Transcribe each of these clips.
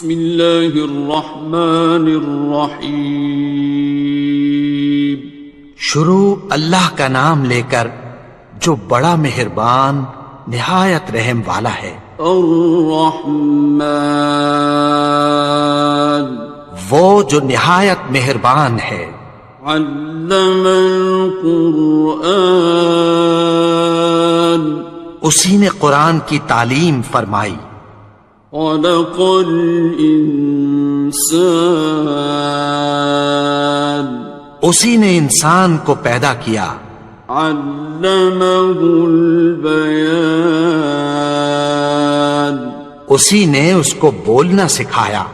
بسم اللہ الرحمن الرحیم. شروع اللہ کا نام لے کر جو بڑا مہربان نہایت رحم والا ہے. الرحمن وہ جو نہایت مہربان ہے. علم القرآن اسی نے قرآن کی تعلیم فرمائی. خلق الانسان اسی نے انسان کو پیدا کیا. علمہ البیان اسی نے اس کو بولنا سکھایا.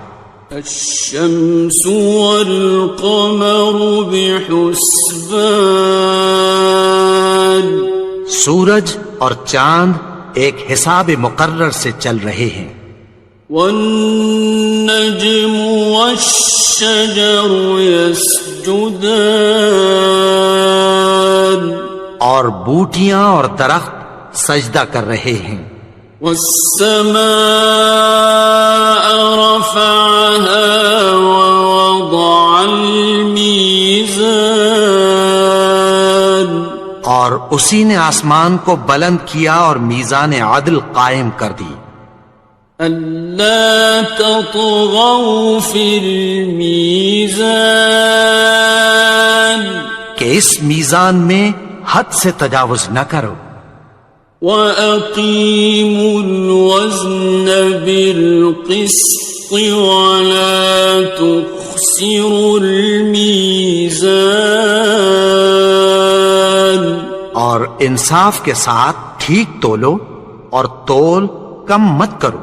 الشمس والقمر بحسبان سورج اور چاند ایک حساب مقرر سے چل رہے ہیں. والنجم والشجر يسجدان اور بوٹیاں اور درخت سجدہ کر رہے ہیں. والسماء رفعها ووضع الميزان اور اسی نے آسمان کو بلند کیا اور میزان عدل قائم کر دی. ألا تطغوا في الميزان کہ اس میزان میں حد سے تجاوز نہ کرو. وَأَقِيمُوا الْوَزْنَ بِالْقِسْطِ وَلَا تُخْسِرُوا الْمِيزَانَ اور انصاف کے ساتھ ٹھیک تولو اور تول کم مت کرو.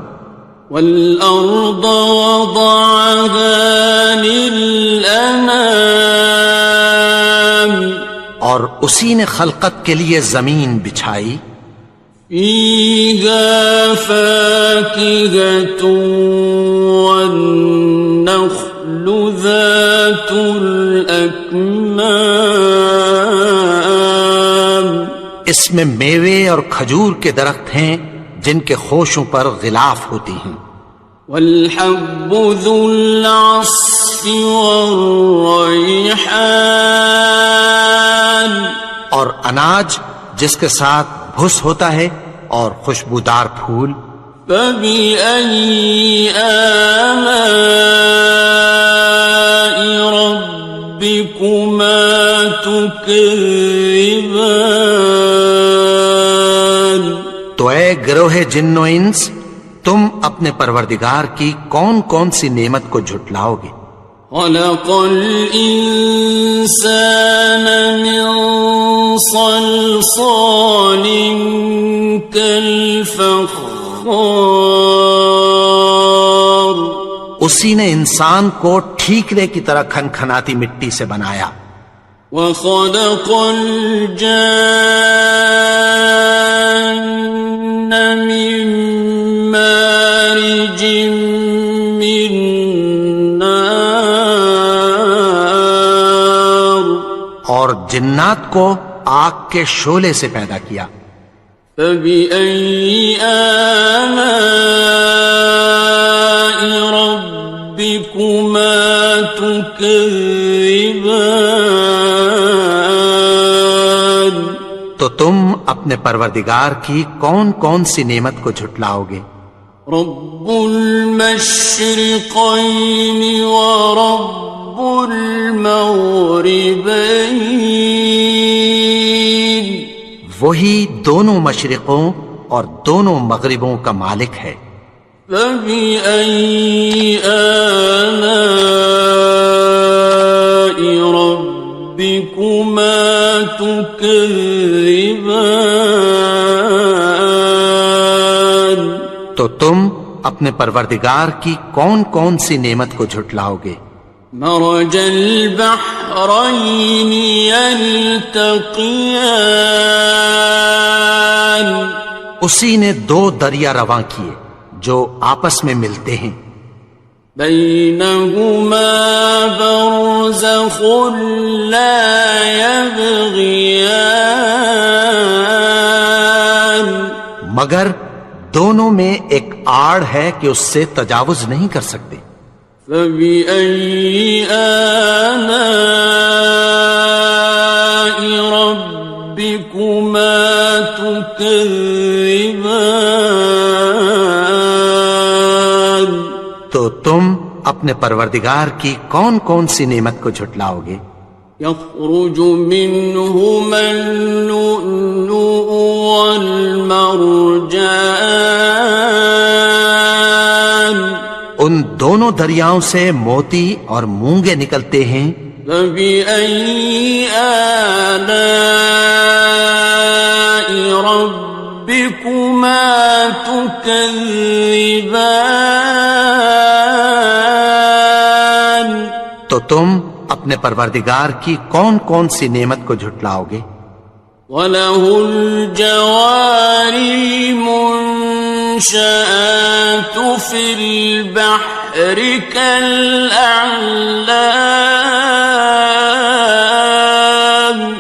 وَالْأَرْضَ وَضَعَهَا لِلْأَنَامِ اور اسی نے خلقت کے لیے زمین بچھائی. فِيهَا فَاكِهَةٌ وَالنَّخْلُ ذَاتُ الْأَكْمَامِ اس میں میوے اور کھجور کے درخت ہیں جن کے خوشوں پر غلاف ہوتی ہیں. وَالْحَبُّ ذُو الْعَصْفِ وَالرَّيْحَانِ اور اناج جس کے ساتھ بھس ہوتا ہے اور خوشبودار پھول. فَبِأَيِّ آلَاءِ رَبِّكُمَا تُكَذِّبَانِ تو اے گروہ جن و انس تم اپنے پروردگار کی کون کون سی نعمت کو جھٹلاؤ گے. خَلَقَ الْإِنسَانَ مِنْ صَلْصَالٍ كَالْفَخَّارِ اسی نے انسان کو ٹھیکرے کی طرح کھنکھناتی مٹی سے بنایا. وَخَلَقَ الْجَانَّ مِن مَّارِجٍ مِّن نَّارٍ اور جنات کو آگ کے شعلے سے پیدا کیا. فَبِأَيِّ آلَاءِ رَبِّكُمَا تُكَذِّبَانِ تو تم اپنے پروردگار کی کون کون سی نعمت کو جھٹلاؤ گے. رب المشرقین ورب المغربین وہی دونوں مشرقوں اور دونوں مغربوں کا مالک ہے. فَبِأَيِّ آلَاءِ رَبِّكُمَا تُكَذِّبَانِ تو تم اپنے پروردگار کی کون کون سی نعمت کو جھٹلاؤ گے. مرج البحرین یلتقیان اسی نے دو دریا رواں کیے جو آپس میں ملتے ہیں. بینہما برزخ لا یبغیان مگر دونوں میں ایک آڑ ہے کہ اس سے تجاوز نہیں کر سکتے۔ فبأي آلاء ربكما تكذبان؟ تو تم اپنے پروردگار کی کون کون سی نعمت کو جھٹلاؤ گے؟ يخرج منهما اللؤلؤ والمرجان، ان دونوں دریاؤں سے موتی اور مونگے نکلتے ہیں۔ فبأي آلاء ربكما تكذبان؟ تو تم اپنے پروردگار کی کون کون سی نعمت کو جھٹلاؤ گے؟ وَلَهُ الْجَوَارِ الْمُنشَآتُ فِي الْبَحْرِ كَالْأَعْلَامِ،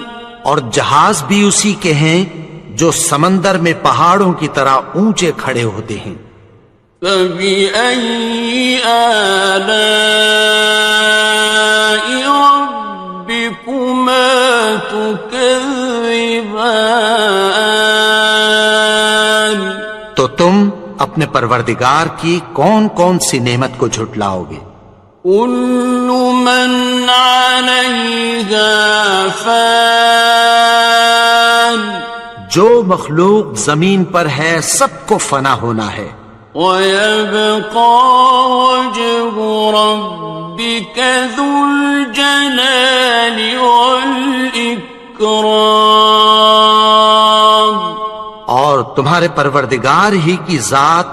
اور جہاز بھی اسی کے ہیں جو سمندر میں پہاڑوں کی طرح اونچے کھڑے ہوتے ہیں۔ فَبِأَيِّ آلَاءِ رَبِّكُمَا تُكَذِّبَانِ؟ تو تم اپنے پروردگار کی کون کون سی نعمت کو جھٹلاؤ گے؟ كُلُّ مَنْ عَلَيْهَا فَانٍ، جو مخلوق زمین پر ہے سب کو فنا ہونا ہے۔ وَيَبْقَى وَجْهُ رَبِّكَ ذُو الْجَلَالِ وَالْإِكْرَامِ، اور تمہارے پروردگار ہی کی ذات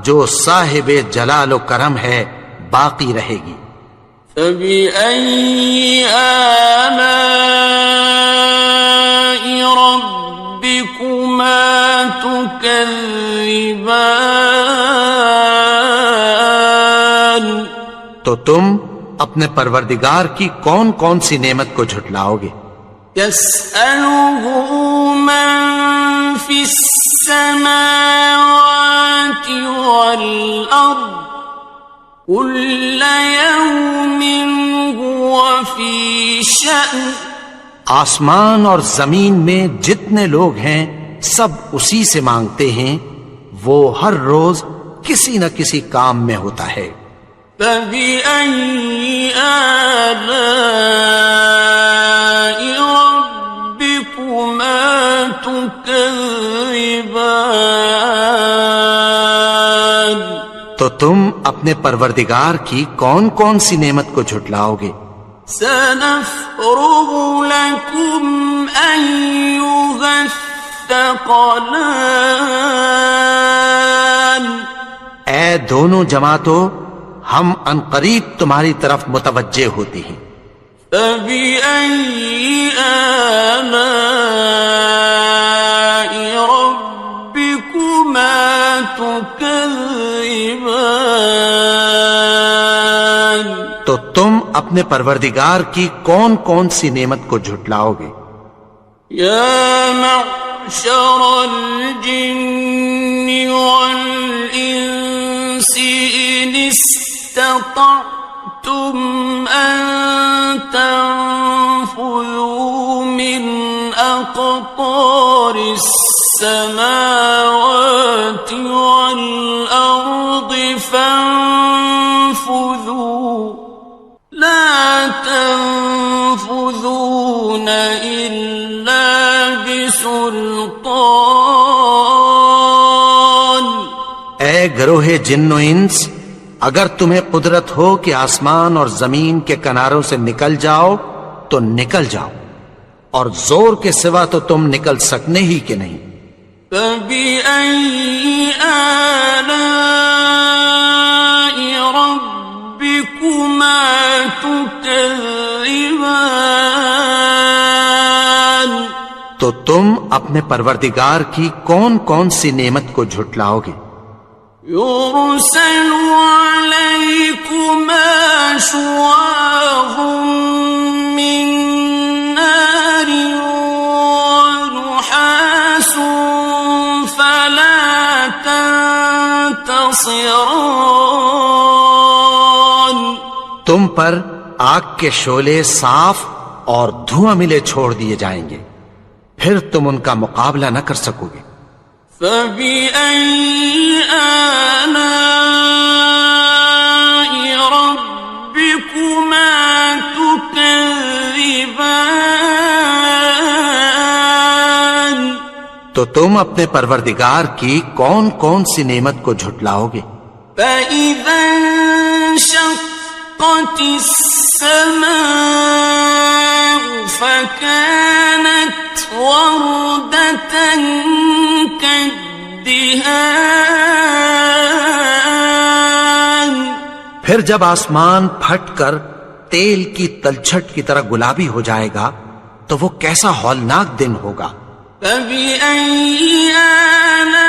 جو صاحب جلال و کرم ہے باقی رہے گی۔ فَبِأَيِّ آلَاءِ رَبِّكُمَا تُكَذِّبَانِ؟ تو تم اپنے پروردگار کی کون کون سی نعمت کو جھٹلاؤ گے؟ يَسْأَلُهُ مَن فِي السَّمَاوَاتِ وَالْأَرْضِ كُلَّ يَوْمٍ هُوَ فِي شَأْنٍ، آسمان اور زمین میں جتنے لوگ ہیں سب اسی سے مانگتے ہیں، وہ ہر روز کسی نہ کسی کام میں ہوتا ہے۔ فَبِأَيِّ آلَاءِ رَبِّكُمَا تُكَذِّبَانِ؟ تو تم اپنے پروردگار کی کون کون سی نعمت کو جھٹلاؤ گے؟ سَنَفْرُغُ لَكُمْ أَيُّهَ الثَّقَلَانِ، اے دونوں جماعتوں، ہم عنقریب تمہاری طرف متوجہ ہوتے ہیں۔ فَبِأَيِّ آلَاءِ رَبِّكُمَا تُكَذِّبَانِ؟ تو تم اپنے پروردگار کی کون کون سی نعمت کو جھٹلاؤ گے؟ يَا مَعْشَرَ الْجِنِّ وَالْإِنسِ إِنِ اسْتَطَعْتُمْ أَن تَنفُذُوا مِنْ أَقْطَارِ السَّمَاوَاتِ وَالْأَرْضِ فَانفُذُوا لَا تَنفُذُونَ إِلَّا بِسُلْطَانٍ۔ اے گروہ جن و انس، اگر تمہیں قدرت ہو کہ آسمان اور زمین کے کناروں سے نکل جاؤ تو نکل جاؤ، اور زور کے سوا تو تم نکل سکنے ہی کہ نہیں۔ فَبِأَيِّ آلَاءِ رَبِّكُمَا تُكَذِّبَانِ؟ تو تم اپنے پروردگار کی کون کون سی نعمت کو جھٹلاؤ گے؟ يُرْسَلُ عَلَيْكُمَا شُوَاظٌ مِّن نَّارٍ وَنُحَاسٌ فَلَا تَنتَصِرَانِ؟ تم پر آگ کے شعلے صاف اور دھواں ملے چھوڑ دیے جائیں گے، پھر تم ان کا مقابلہ نہ کر سکو گے۔ فَبِأَيِّ آلَاءِ رَبِّكُمَا تُكَذِّبَانِ؟ تو تم اپنے پروردگار کی کون کون سی نعمت کو جھٹلاؤ گے؟ فَإِذَا انشَقَّتِ السَّمَاءُ فَكَانَتْ وَرْدَةً كَالدِّهَانِ، پھر جب آسمان پھٹ کر تیل کی تلچھٹ کی طرح گلابی ہو جائے گا تو وہ کیسا ہولناک دن ہوگا۔ فَبِأَيِّ آلَاءِ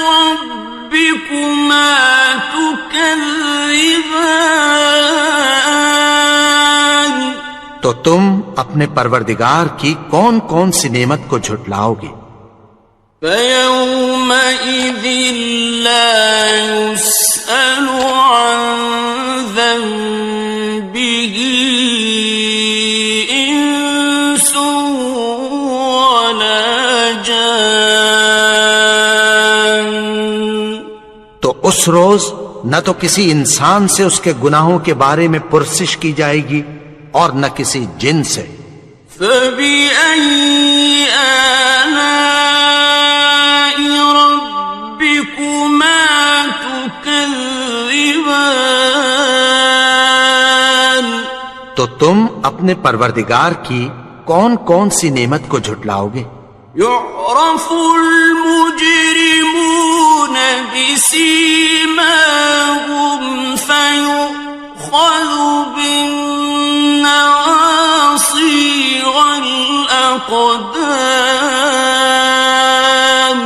رَبِّكُمَا تُكَذِّبَانِ؟ تو تم اپنے پروردگار کی کون کون سی نعمت کو جھٹلاؤ گے؟ فَيَوْمَئِذٍ لَا يُسْأَلُ عَنْ ذَنبِهِ إِنسٌ وَلَا جَانٌ۔ تو اس روز نہ تو کسی انسان سے اس کے گناہوں کے بارے میں پرسش کی جائے گی اور نہ کسی جن سے۔ فَبِأَيِّ آلَاءِ رَبِّكُمَا تُكَذِّبَانِ؟ تو تم اپنے پروردگار کی کون کون سی نعمت کو جھٹلاؤ گے؟ يُعْرَفُ الْمُجْرِمُونَ بِسِيمَاهُمْ فَيُؤْخَذُ بِالنَّوَاصِي وَالْأَقْدَامِ۔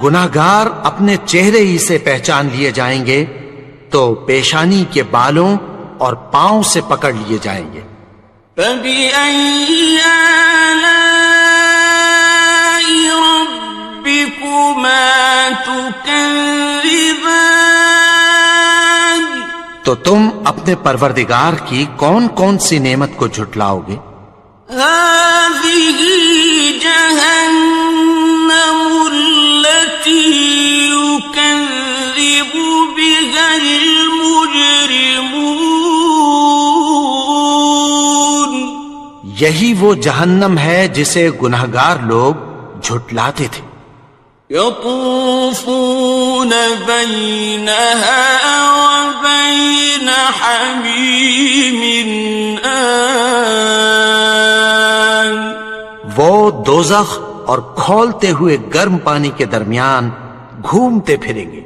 گناہگار اپنے چہرے ہی سے پہچان لیے جائیں گے تو پیشانی کے بالوں اور پاؤں سے پکڑ لیے جائیں گے۔ فَبِأَيِّ آلَاءِ رَبِّكُمَا تُكَذِّبَانِ؟ تو تم اپنے پروردگار کی کون کون سی نعمت کو جھٹلاؤ گے؟ هَٰذِهِ جَهَنَّمُ الَّتِي يُكَذِّبُ بِهَا الْمُجْرِمُونَ۔ یہی وہ جہنم ہے جسے گناہگار لوگ جھٹلاتے تھے۔ يَطُوفُونَ بَيْنَهَا وَبَيْنَ حَمِيمٍ آنٍ۔ وہ دوزخ اور کھولتے ہوئے گرم پانی کے درمیان گھومتے پھریں گے۔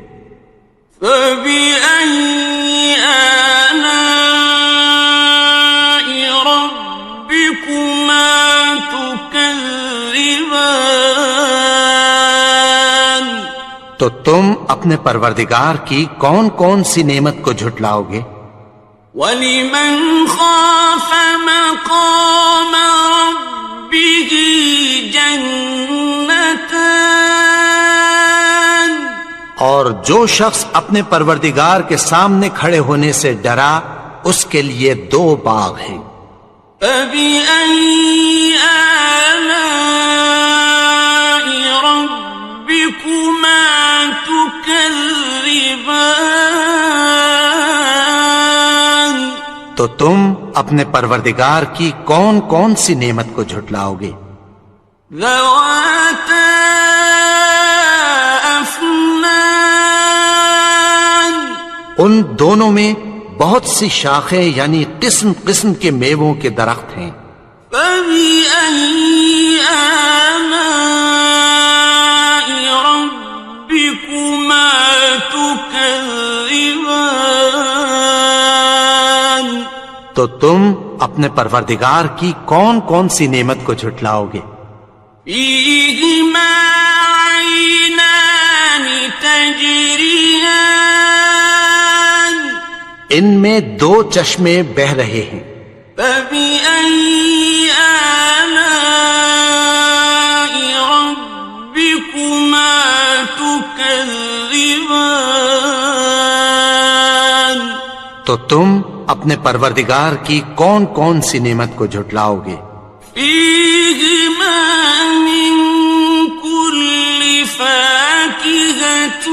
فَبِأَيِّ آلَاءِ رَبِّكُمَا تُكَذِّبَانِ؟ تو تم اپنے پروردگار کی کون کون سی نعمت کو جھٹلاؤ گے؟ وَلِمَنْ خَافَ مَقَامَ رَبِّهِ جَنَّتَانِ؟ اور جو شخص اپنے پروردگار کے سامنے کھڑے ہونے سے ڈرا اس کے لیے 2 باغ ہیں۔ فَبِأَيِّ آلَاءِ رَبِّكُمَا تُكَذِّبَانِ؟ تو تم اپنے پروردگار کی کون کون سی نعمت کو جھٹلاؤ گے؟ ذَوَاتَا أَفْنَانٍ؟ ان دونوں میں بہت سی شاخیں یعنی قسم قسم کے میووں کے درخت ہیں۔ فَبِأَيِّ آلَاءِ رَبِّكُمَا تُكَذِّبَانِ؟ تو تم اپنے پروردگار کی کون کون سی نعمت کو جھٹلاؤ گے؟ فِيهِمَا عَيْنَانِ تَجْرِيَانِ؟ ان میں 2 چشمے بہ رہے ہیں۔ فَبِأَيِّ آلَاءِ رَبِّكُمَا تُكَذِّبَانِ؟ تو تم اپنے پروردگار کی کون کون سی نعمت کو جھٹلاؤ گے؟ فیہما من کل فاکہۃ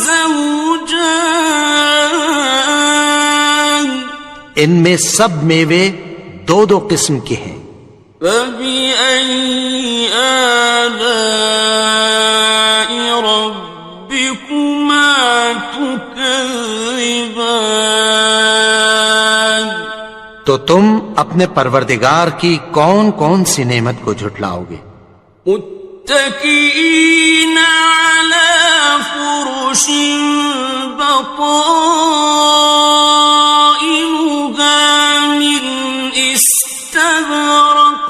زوجان، ان میں سب میوے دو دو قسم کے ہیں۔ فبأي آلاء ربكما تكذبان، تو تم اپنے پروردگار کی کون کون سی نعمت کو جھٹلاؤ گے؟ متكئين على فرش بطائنها من استبرق،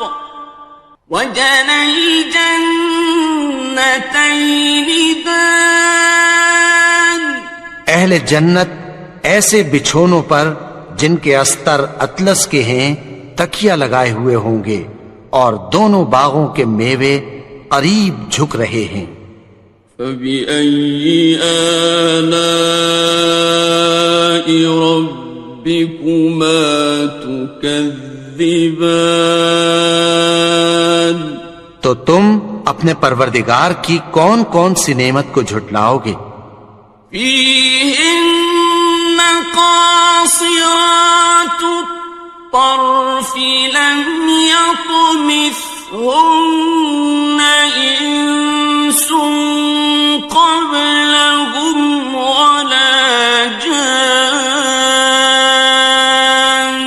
وجنى الجنتين دان، اہل جنت ایسے بچھونوں پر جن کے استر اطلس کے ہیں تکیہ لگائے ہوئے ہوں گے، اور دونوں باغوں کے میوے قریب جھک رہے ہیں۔ فبأي آلاء ربكما تكذبان، تو تم اپنے پروردگار کی کون کون سی نعمت کو جھٹلاؤ گے؟ فيهن قاصرات الطرف لم يطمثهن إنس قبلهم ولا جان،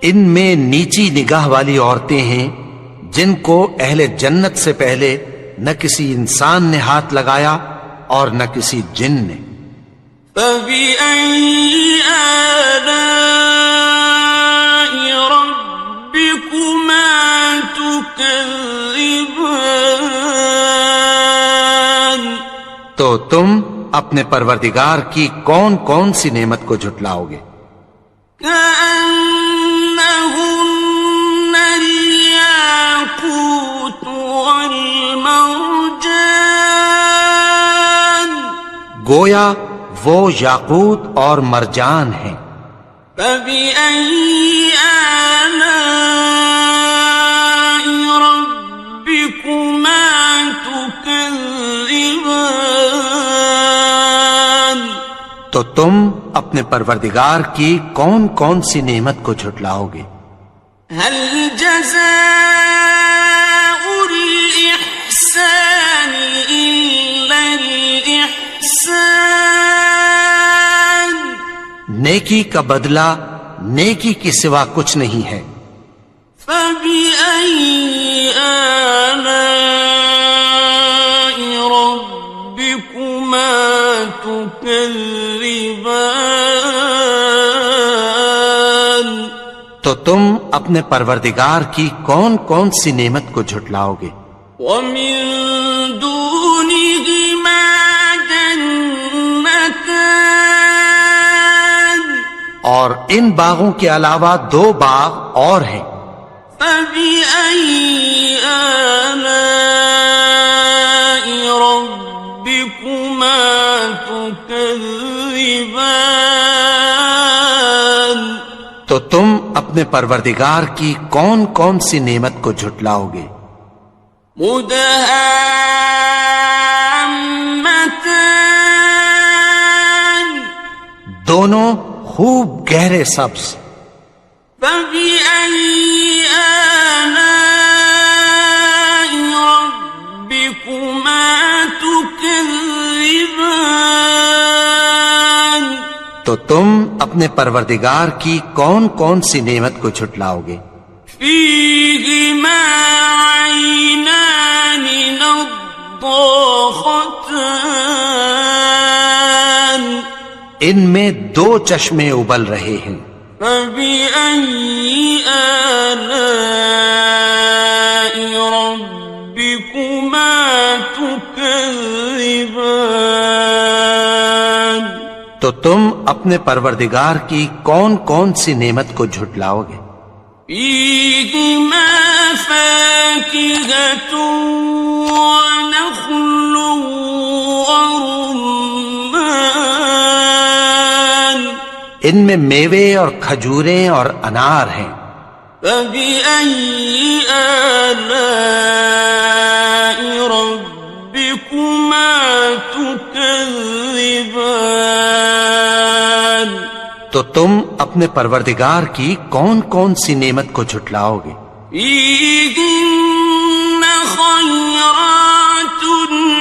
ان میں نیچی نگاہ والی عورتیں ہیں جن کو اہل جنت سے پہلے نہ کسی انسان نے ہاتھ لگایا اور نہ کسی جن نے۔ فبأي آلاء ربكما تكذبان، تو تم اپنے پروردگار کی کون کون سی نعمت کو جھٹلاؤ گے؟ كأنهن الياقوت والمرجان، گویا وہ یاقوت اور مرجان ہیں۔ فبأي آلاء ربكما تكذبان، تو تم اپنے پروردگار کی کون کون سی نعمت کو جھٹلاؤ گے؟ هل جزاء الإحسان إلا الإحسان، نیکی کا بدلہ نیکی کے سوا کچھ نہیں ہے۔ فبأي آلاء ربكما تكذبان، تو تم اپنے پروردگار کی کون کون سی نعمت کو جھٹلاؤ گے؟ ومن دونهما جنتان، اور ان باغوں کے علاوہ دو باغ اور ہیں۔ فبأي آلاء ربكما تكذبان، تو تم اپنے پروردگار کی کون کون سی نعمت کو جھٹلاؤ گے؟ مدهامتان، دونوں خوب گہرے سبز۔ فبأي آلاء ربكما تكذبان، تو تم اپنے پروردگار کی کون کون سی نعمت کو جھٹلاؤ گے؟ فيهما عينان نضاختان، ان میں دو چشمے ابل رہے ہیں۔ فبأي آلاء ربكما تكذبان، تو تم اپنے پروردگار کی کون کون سی نعمت کو جھٹلاؤ گے؟ فيهما فاكهة ونخل ورمان، ان میں میوے اور کھجوریں اور انار ہیں۔ فبأي آلاء ربكما تكذبان؟ تو تم اپنے پروردگار کی کون کون سی نعمت کو جھٹلاؤ گے؟ فيهن خيرات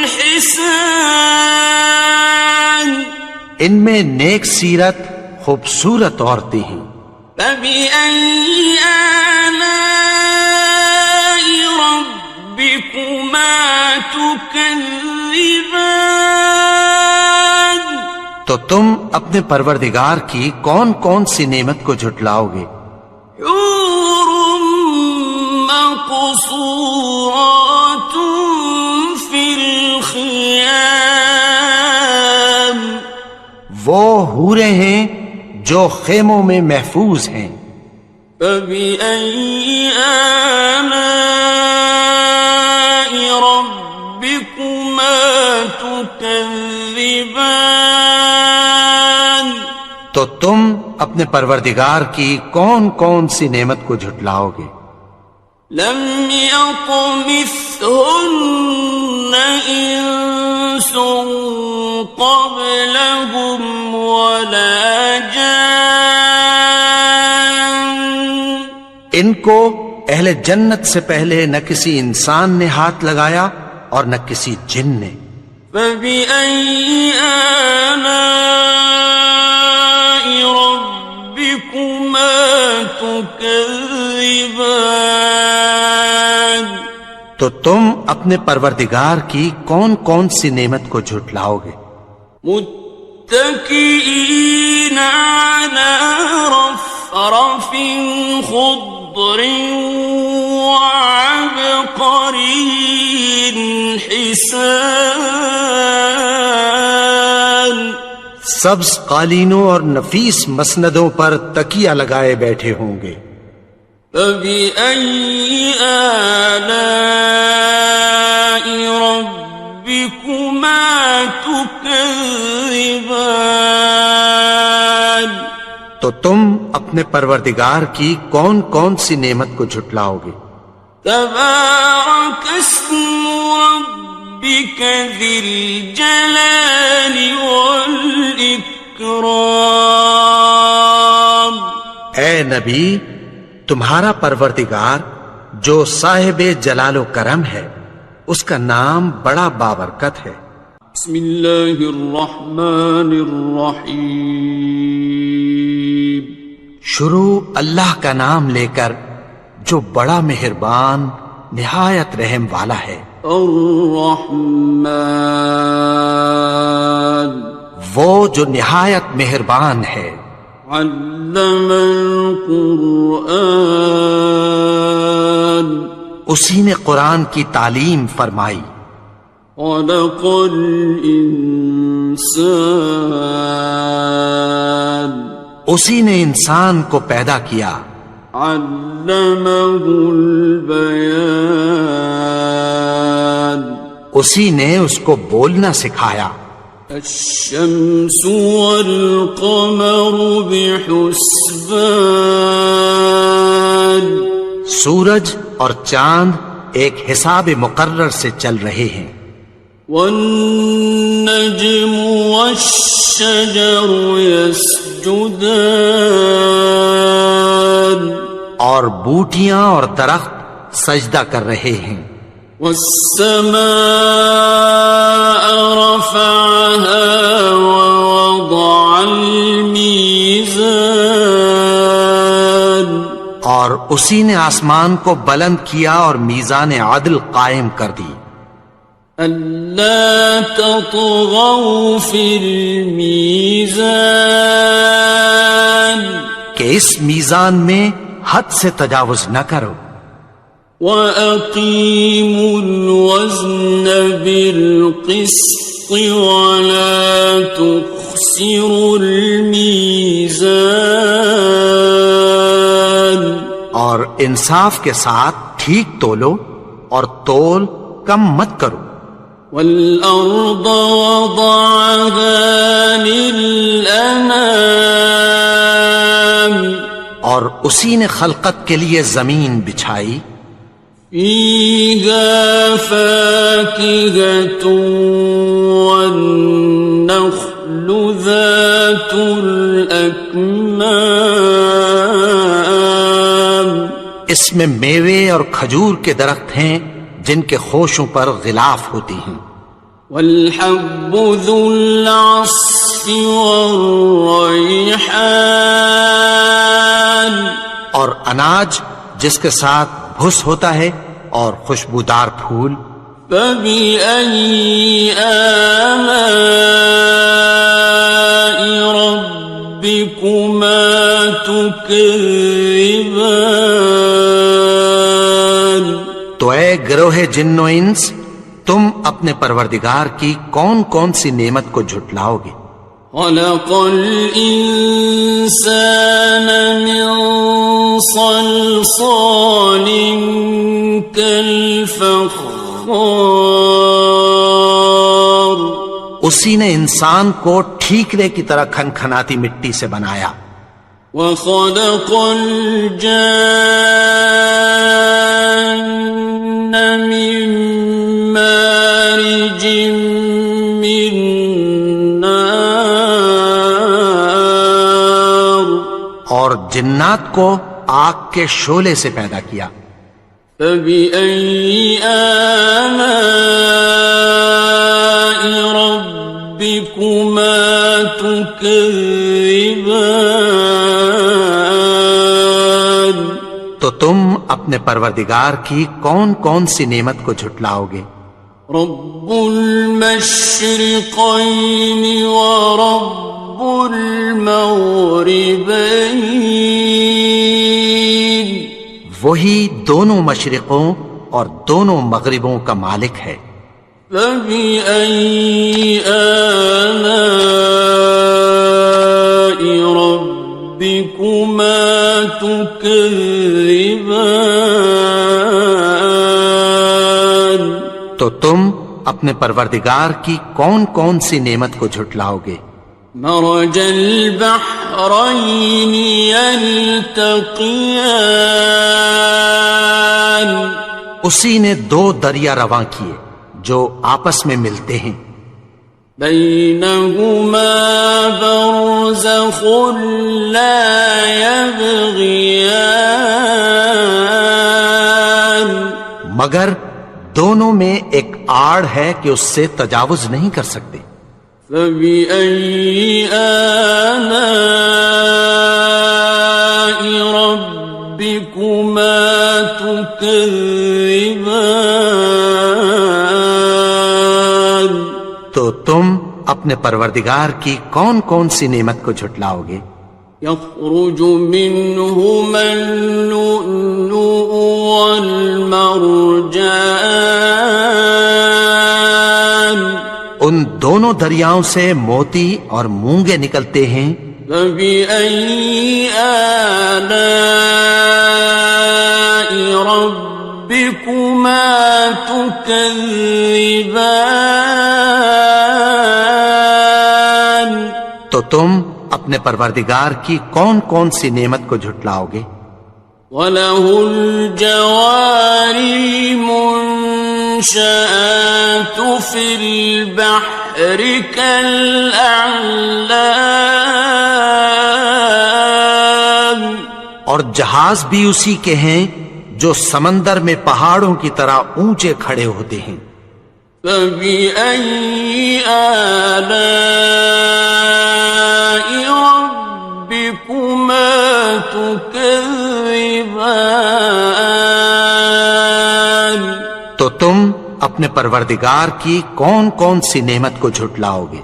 حسان، ان میں نیک سیرت خوبصورت عورتیں ہیں۔ فبأي آلاء ربكما تكذبان؟ تو تم اپنے پروردگار کی کون کون سی نعمت کو جھٹلاؤ گے؟ حور مقصورات في الخيام، وہ حوریں ہیں جو خیموں میں محفوظ ہیں۔ فبأي آلاء ربكما تكذبان؟ تو تم اپنے پروردگار کی کون کون سی نعمت کو جھٹلاؤ گے؟ لم يطمثهن إنس قبلهم ولا جان، ان کو اہل جنت سے پہلے نہ کسی انسان نے ہاتھ لگایا اور نہ کسی جن نے۔ فبأي آلاء ربكما تكذبان؟ تو تم اپنے پروردگار کی کون کون سی نعمت کو جھٹلاؤ گے؟ متكئين على رفرف خضر وعبقري حسان، سبز قالینوں اور نفیس مسندوں پر تکیہ لگائے بیٹھے ہوں گے۔ فبأي آلاء ربكما تكذبان؟ تو تم اپنے پروردگار کی کون کون سی نعمت کو جھٹلاؤ گے؟ تبارك اسم ربك ذي الجلال والإكرام۔ اے نبی، تمہارا پروردگار جو صاحب جلال و کرم ہے، اس کا نام بڑا بابرکت ہے۔ بسم اللہ الرحمن الرحیم، شروع اللہ کا نام لے کر جو بڑا مہربان نہایت رحم والا ہے۔ الرحمن، وہ جو نہایت مہربان ہے۔ علم القرآن، اسی نے قرآن کی تعلیم فرمائی۔ خلق الانسان، اسی نے انسان کو پیدا کیا۔ علمہ البیان، اسی نے اس کو بولنا سکھایا۔ الشمس والقمر بحسبان، سورج اور چاند ایک حساب مقرر سے چل رہے ہیں۔ والنجم والشجر يسجدان، اور بوٹیاں اور درخت سجدہ کر رہے ہیں۔ والسماء رفعها ووضع الميزان، اور اسی نے آسمان کو بلند کیا اور میزان عدل قائم کر دی۔ ألا تطغوا في الميزان، کہ اس میزان میں حد سے تجاوز نہ کرو۔ وَأَقِيمُوا الْوَزْنَ بِالْقِسْطِ وَلَا تُخْسِرُوا الْمِيزَانَ، اور انصاف کے ساتھ ٹھیک تولو اور تول کم مت کرو۔ وَالْأَرْضَ وَضَعَهَا لِلْأَنَامِ، اور اسی نے خلقت کے لیے زمین بچھائی، فيها فاكهة والنخل ذات الأكمام، اس میں میوے اور کھجور کے درخت ہیں جن کے خوشوں پر غلاف ہوتی ہیں، والحب ذو العصف والریحان، اور اناج جس کے ساتھ بھس ہوتا ہے اور خوشبودار پھول، فبأي آلاء ربكما تكذبان، تو اے گروہ جن و انس، تم اپنے پروردگار کی کون کون سی نعمت کو جھٹلاؤ گے؟ خلق الإنسان من صلصال كالفخار، اسی نے انسان کو ٹھیکرے کی طرح کھنکھناتی مٹی سے بنایا، وخلق الجان من مارج من نار، اور جنات کو آگ کے شعلے سے پیدا کیا، فبأي آلاء ربكما تكذبان، تو تم اپنے پروردگار کی کون کون سی نعمت کو جھٹلاؤ گے؟ رب المشرقين ورب المغربين، وہی دونوں مشرقوں اور دونوں مغربوں کا مالک ہے، فبأي آلاء ربكما تكذبان، تو تم اپنے پروردگار کی کون کون سی نعمت کو جھٹلاؤ گے؟ مرج البحرين يلتقيان، اسی نے دو دریا رواں کیے جو آپس میں ملتے ہیں، بينهما برزخ لا يبغيان، مگر دونوں میں ایک آڑ ہے کہ اس سے تجاوز نہیں کر سکتے، فبأي آلاء ربكما تكذبان، تو تم اپنے پروردگار کی کون کون سی نعمت کو جھٹلاؤ گے؟ يخرج منهما اللؤلؤ والمرجان، ان دونوں دریاؤں سے موتی اور مونگے نکلتے ہیں، فبأي آلاء ربكما تكذبان، تو تم اپنے پروردگار کی کون کون سی نعمت کو جھٹلاؤ گے؟ وَلَهُ الْجَوَارِ الْمُنشَآتُ فِي الْبَحْرِ كَالْأَعْلَامِ، اور جہاز بھی اسی کے ہیں جو سمندر میں پہاڑوں کی طرح اونچے کھڑے ہوتے ہیں، فَبِأَيِّ آلَاءِ رَبِّكُمَا تُكَذِّبَانِ، تو تم اپنے پروردگار کی کون کون سی نعمت کو جھٹلاؤ گے؟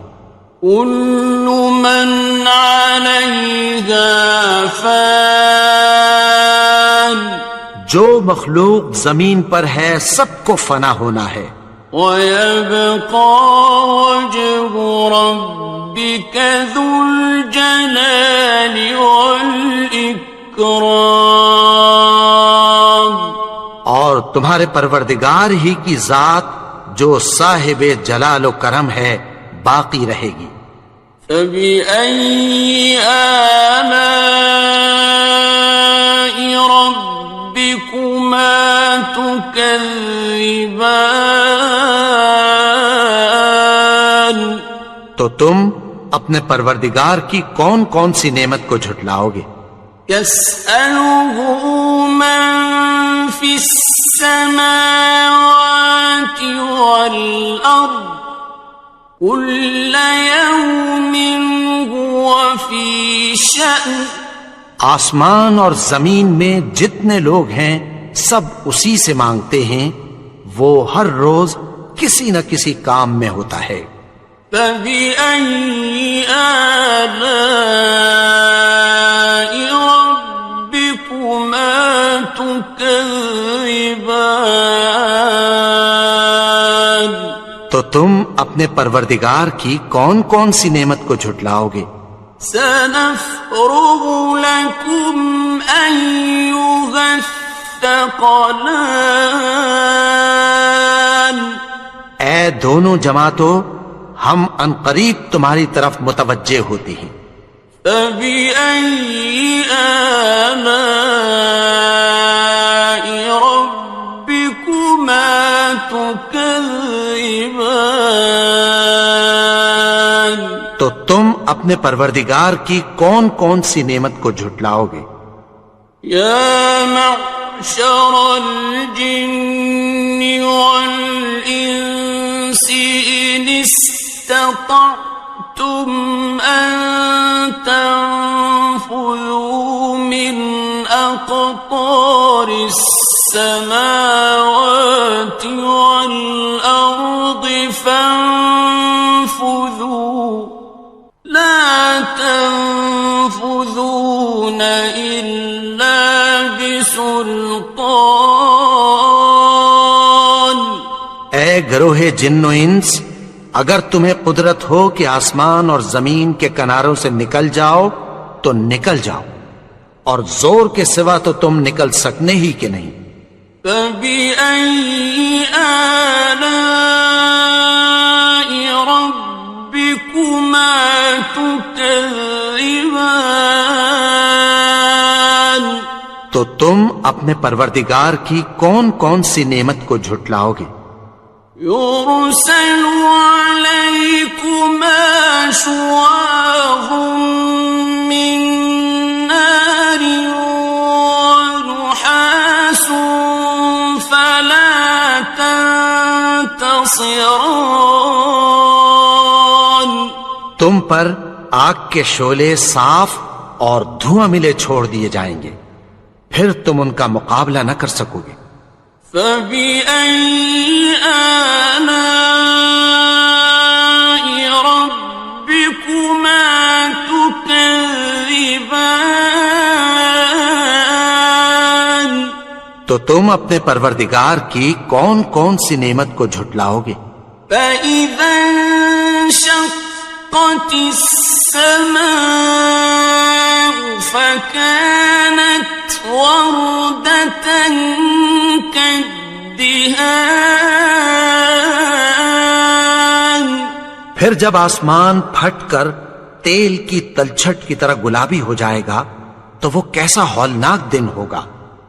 كُلُّ مَنْ عَلَيْهَا فَانٍ، جو مخلوق زمین پر ہے سب کو فنا ہونا ہے، وَيَبْقَى وَجْهُ رَبِّكَ ذُو الْجَلَالِ وَالْإِكْرَامِ، اور تمہارے پروردگار ہی کی ذات جو صاحب جلال و کرم ہے باقی رہے گی، فَبِأَيِّ آلَاءِ تكذبان تو تم اپنے پروردگار کی کون کون سی نعمت کو جھٹلاؤ گے؟ يسأله من في السماوات والأرض كل يوم هو في شأن آسمان اور زمین میں جتنے لوگ ہیں سب اسی سے مانگتے ہیں، وہ ہر روز کسی نہ کسی کام میں ہوتا ہے۔ فبأي آلاء ربكما تكذبان تو تم اپنے پروردگار کی کون کون سی نعمت کو جھٹلاؤ گے؟ سنفرغ لكم أيها الثقلان اے دونوں جماعتوں، ہم عنقریب تمہاری طرف متوجہ ہوتے ہیں۔ فبأي آلاء ربكما تكذبان تو تم اپنے پروردگار کی کون کون سی نعمت کو جھٹلاؤ گے؟ يا معشر الجن والإنس إن استطعتم أن تنفذوا من أقطار السماوات والأرض فانفذوا لا تنفذون إلا بسلطان اے گروہ جن و انس، اگر تمہیں قدرت ہو کہ آسمان اور زمین کے کناروں سے نکل جاؤ تو نکل جاؤ، اور زور کے سوا تو تم نکل سکنے ہی کہ نہیں۔ فبأي آلاء ربكما تكذبان تو تم اپنے پروردگار کی کون کون سی نعمت کو جھٹلاؤ گے؟ يرسل عليكما شواظ من نار ونحاس فلا تنتصران تم پر آگ کے شعلے صاف اور دھواں ملے چھوڑ دیے جائیں گے، پھر تم ان کا مقابلہ نہ کر سکو گے۔ فبأي آلاء ربكما تكذبان تو تم اپنے پروردگار کی کون کون سی نعمت کو جھٹلاؤ گے؟ فإذا انشقت السماء فكانت وردة كالدهان پھر جب آسمان پھٹ کر تیل کی تلچھٹ کی طرح گلابی ہو جائے گا تو وہ کیسا ہولناک دن ہوگا۔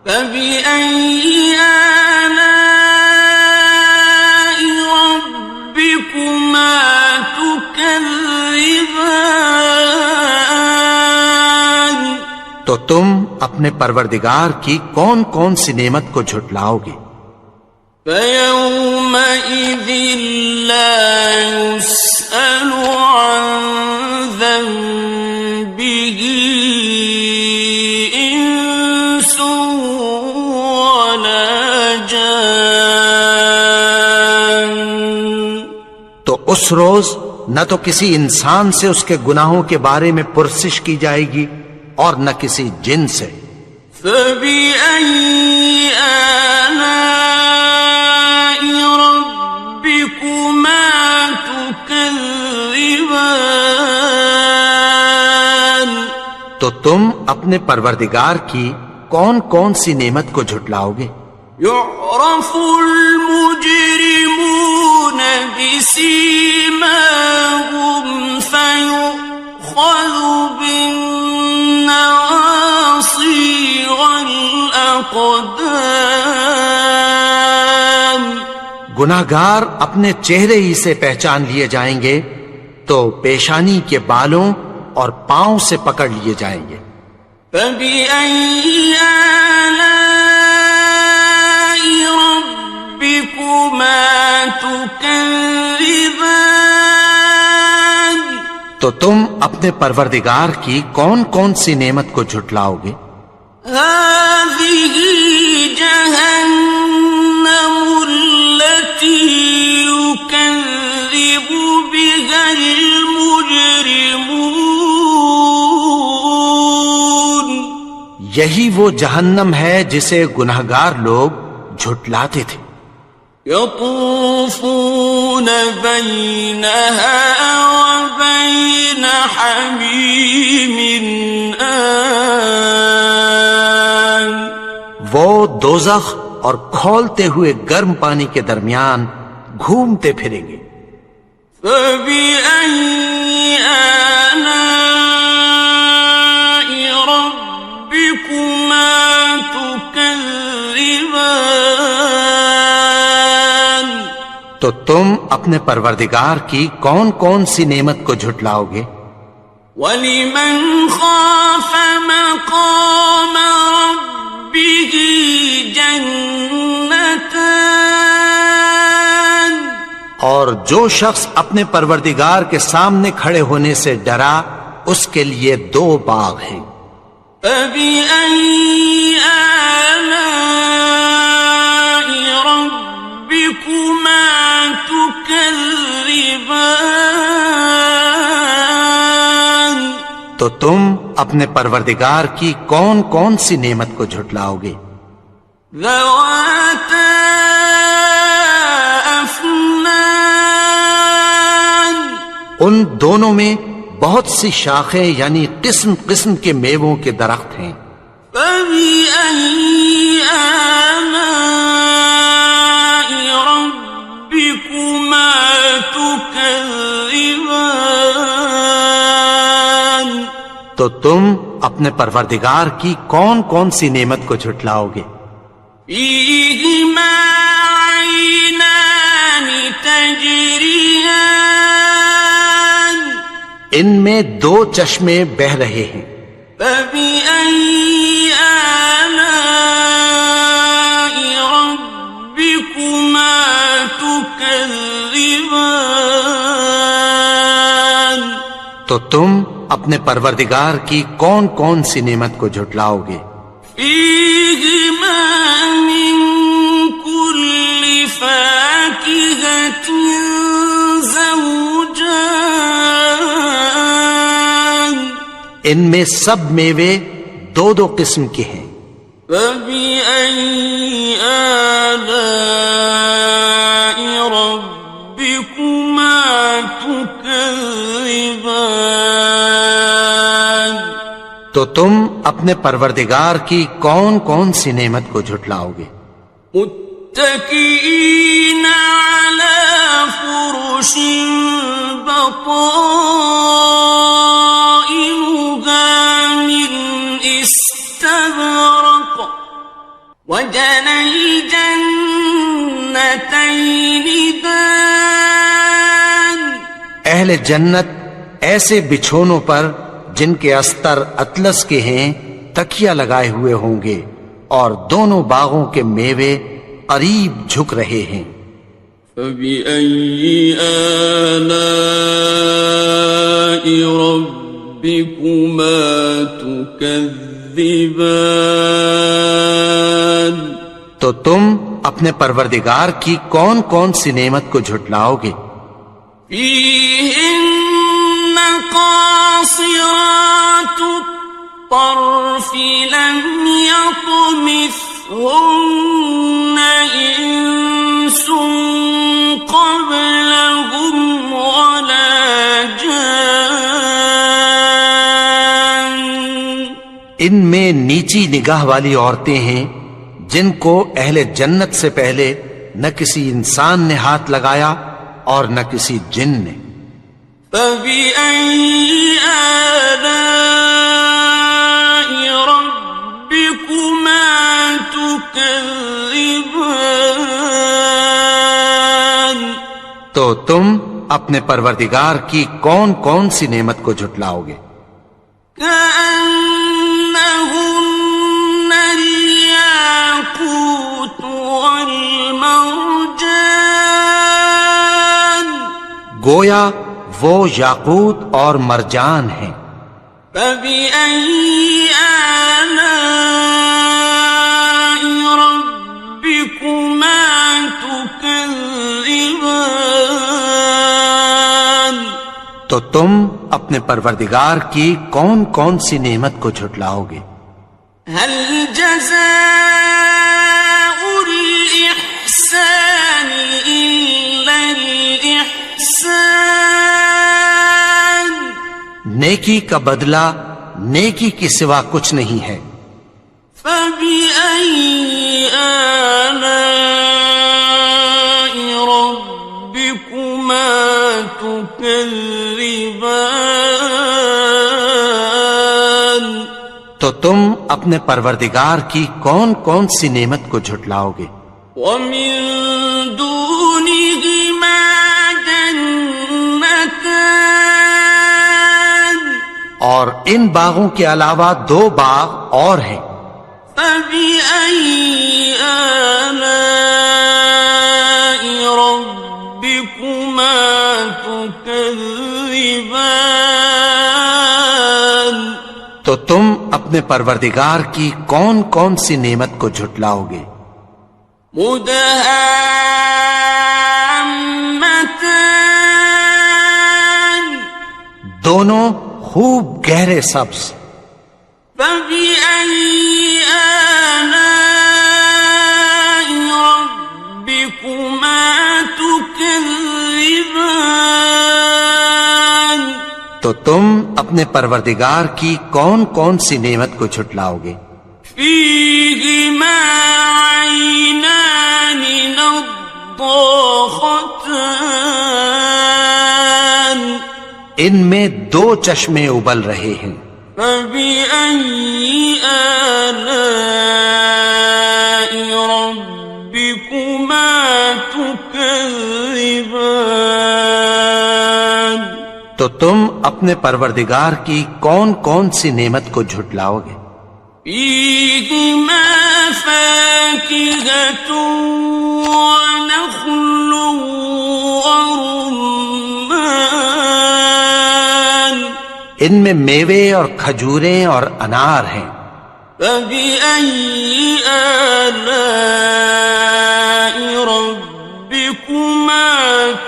فبأي آلاء ربكما تكذبان تو تم اپنے پروردگار کی کون کون سی نعمت کو جھٹلاؤ گے؟ فيومئذ لا يسأل عن ذنبه إنس ولا جان تو اس روز نہ تو کسی انسان سے اس کے گناہوں کے بارے میں پرسش کی جائے گی اور نہ کسی جن سے۔ فبأي آلاء ربكما تكذبان تو تم اپنے پروردگار کی کون کون سی نعمت کو جھٹلاؤ گے؟ يعرف المجرمون بسيماهم فيؤخذ بالنواصي والأقدام گناہگار اپنے چہرے ہی سے پہچان لیے جائیں گے تو پیشانی کے بالوں اور پاؤں سے پکڑ لیے جائیں گے۔ فَبِأَيِّ آلَاءِ رَبِّكُمَا تُكَذِّبَانِ؟ تو تم اپنے پروردگار کی کون کون سی نعمت کو جھٹلاؤ گے؟ هَٰذِهِ جَهَنَّمُ الَّتِي يُكَذِّبُ بِهَا الْمُجْرِمُونَ۔ یہی وہ جہنم ہے جسے گناہگار لوگ جھٹلاتے تھے۔ يطوفون بينها وبين حميم آن۔ وہ دوزخ اور کھولتے ہوئے گرم پانی کے درمیان گھومتے پھریں گے۔ فَبِأَيِّ آلَاءِ رَبِّكُمَا تُكَذِّبَانِ؟ تو تم اپنے پروردگار کی کون کون سی نعمت کو جھٹلاؤ گے؟ وَلِمَنْ خَافَ مَقَامَ رَبِّهِ جَنَّتَانِ؟ اور جو شخص اپنے پروردگار کے سامنے کھڑے ہونے سے ڈرا اس کے لیے 2 باغ ہیں۔ فَبِأَيِّ آلَاءِ رَبِّكُمَا تُكَذِّبَانِ؟ تو تم اپنے پروردگار کی کون کون سی نعمت کو جھٹلاؤ گے؟ ذَوَاتَا أَفْنَانٍ؟ ان دونوں میں بہت سی شاخیں یعنی قسم قسم کے میووں کے درخت ہیں۔ فَبِأَيِّ آلَاءِ رَبِّكُمَا تُكَذِّبَانِ؟ تو تم اپنے پروردگار کی کون کون سی نعمت کو جھٹلاؤ گے؟ فِيهِمَا عَيْنَانِ تَجْرِيَانِ؟ ان میں 2 چشمے بہ رہے ہیں۔ فَبِأَيِّ آلَاءِ رَبِّكُمَا تُكَذِّبَانِ؟ تو تم اپنے پروردگار کی کون کون سی نعمت کو جھٹلاؤ گے؟ فِيهِمَا مِن كُلِّ فَاكِهَةٍ زَوْجَانِ؟ ان میں سب میوے 2 قسم کے ہیں۔ فَبِأَيِّ آلَاءِ رَبِّكُمَا تُكَذِّبَانِ؟ تو تم اپنے پروردگار کی کون کون سی نعمت کو جھٹلاؤ گے؟ متكئين على فرش بطائنها من استبرق وجنى الجنتين دان۔ اہل جنت ایسے بچھونوں پر جن کے استر اطلس کے ہیں تکیہ لگائے ہوئے ہوں گے اور دونوں باغوں کے میوے قریب جھک رہے ہیں۔ فَبِأَيِّ آلَاءِ رَبِّكُمَا تُكَذِّبَانِ؟ تو تم اپنے پروردگار کی کون کون سی نعمت کو جھٹلاؤ گے؟ فِيهِنَّ قَاصِرَاتُ الطَّرْفِ لَمْ يَطْمِثْهُنَّ إِنسٌ قَبْلَهُمْ وَلَا جَانٌّ۔ ان میں نیچی نگاہ والی عورتیں ہیں جن کو اہل جنت سے پہلے نہ کسی انسان نے ہاتھ لگایا اور نہ کسی جن نے۔ فَبِأَيِّ آلَاءِ رَبِّكُمَا تُكَذِّبَانِ؟ تو تم اپنے پروردگار کی کون کون سی نعمت کو جھٹلاؤ گے؟ كأنهن الياقوت والمرجان گویا وہ یاقوت اور مرجان ہیں۔ فبأي آلاء ربكما تكذبان تو تم اپنے پروردگار کی کون کون سی نعمت کو جھٹلاؤ گے؟ هل جزاء الإحسان إلا الإحسان نیکی کا بدلہ نیکی کے سوا کچھ نہیں ہے۔ فبأي آلاء ربكما تكذبان تو تم اپنے پروردگار کی کون کون سی نعمت کو جھٹلاؤ گے؟ ومن دونهما جنتان اور ان باغوں کے علاوہ دو باغ اور ہیں۔ فبأي آلاء ربكما تكذبان تو تم اپنے پروردگار کی کون کون سی نعمت کو جھٹلاؤ گے؟ مدهامتان دونوں خوب گہرے سبز۔ فبأي آلاء ربكما تكذبان تو تم اپنے پروردگار کی کون کون سی نعمت کو جھٹلاؤ گے؟ فيهما عينان نضاختان ان میں دو چشمے ابل رہے ہیں۔ فبأي آلاء ربكما تكذبان تو تم اپنے پروردگار کی کون کون سی نعمت کو جھٹلاؤ گے؟ فيهما فاكهة ونخل ورمان ان میں میوے اور کھجوریں اور انار ہیں۔ فبأي آلاء ربكما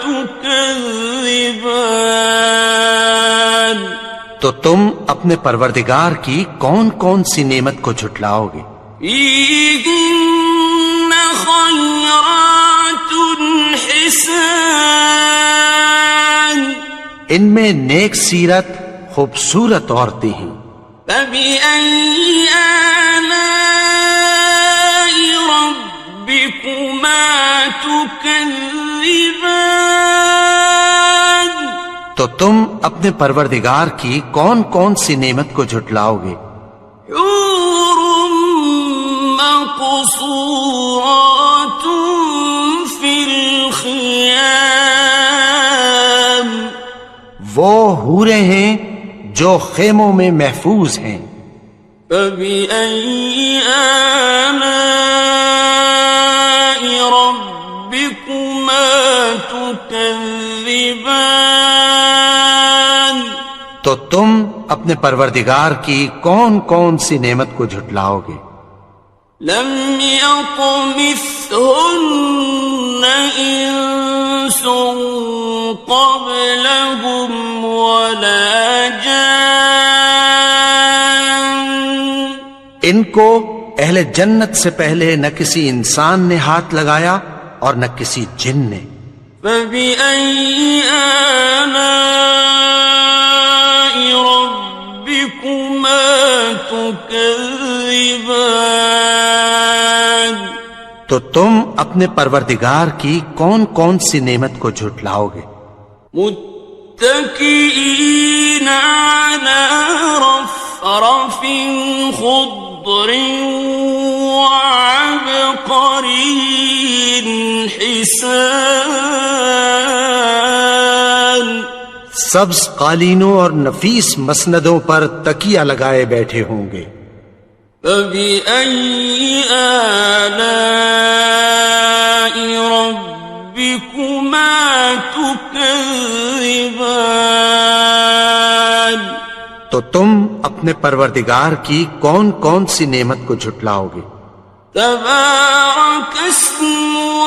تكذبان تو تم اپنے پروردگار کی کون کون سی نعمت کو جھٹلاؤ گے؟ فيهن خيرات حسان ان میں نیک سیرت خوبصورت عورتیں ہیں۔ فبأي آلاء ربكما تكذبان تو تم اپنے پروردگار کی کون کون سی نعمت کو جھٹلاؤ گے؟ حور مقصورات في الخيام وہ حوریں ہیں جو خیموں میں محفوظ ہیں۔ فبأي آلاء ربكما تكذبان تو تم اپنے پروردگار کی کون کون سی نعمت کو جھٹلاؤ گے؟ لم يطمثهن إنس قبلهم ولا جان ان کو اہل جنت سے پہلے نہ کسی انسان نے ہاتھ لگایا اور نہ کسی جن نے۔ فبأي آلاء ربكما تكذبان تو تم اپنے پروردگار کی کون کون سی نعمت کو جھٹلاؤ گے؟ متكئين على رفرف خضر وعبقري حسان سبز قالینوں اور نفیس مسندوں پر تکیہ لگائے بیٹھے ہوں گے. فَبِأَيِّ آلَاءِ رَبِّكُمَا تُكَذِّبَانِ. تو تم اپنے پروردگار کی کون کون سی نعمت کو جھٹلاؤ گے؟ تبارک اسم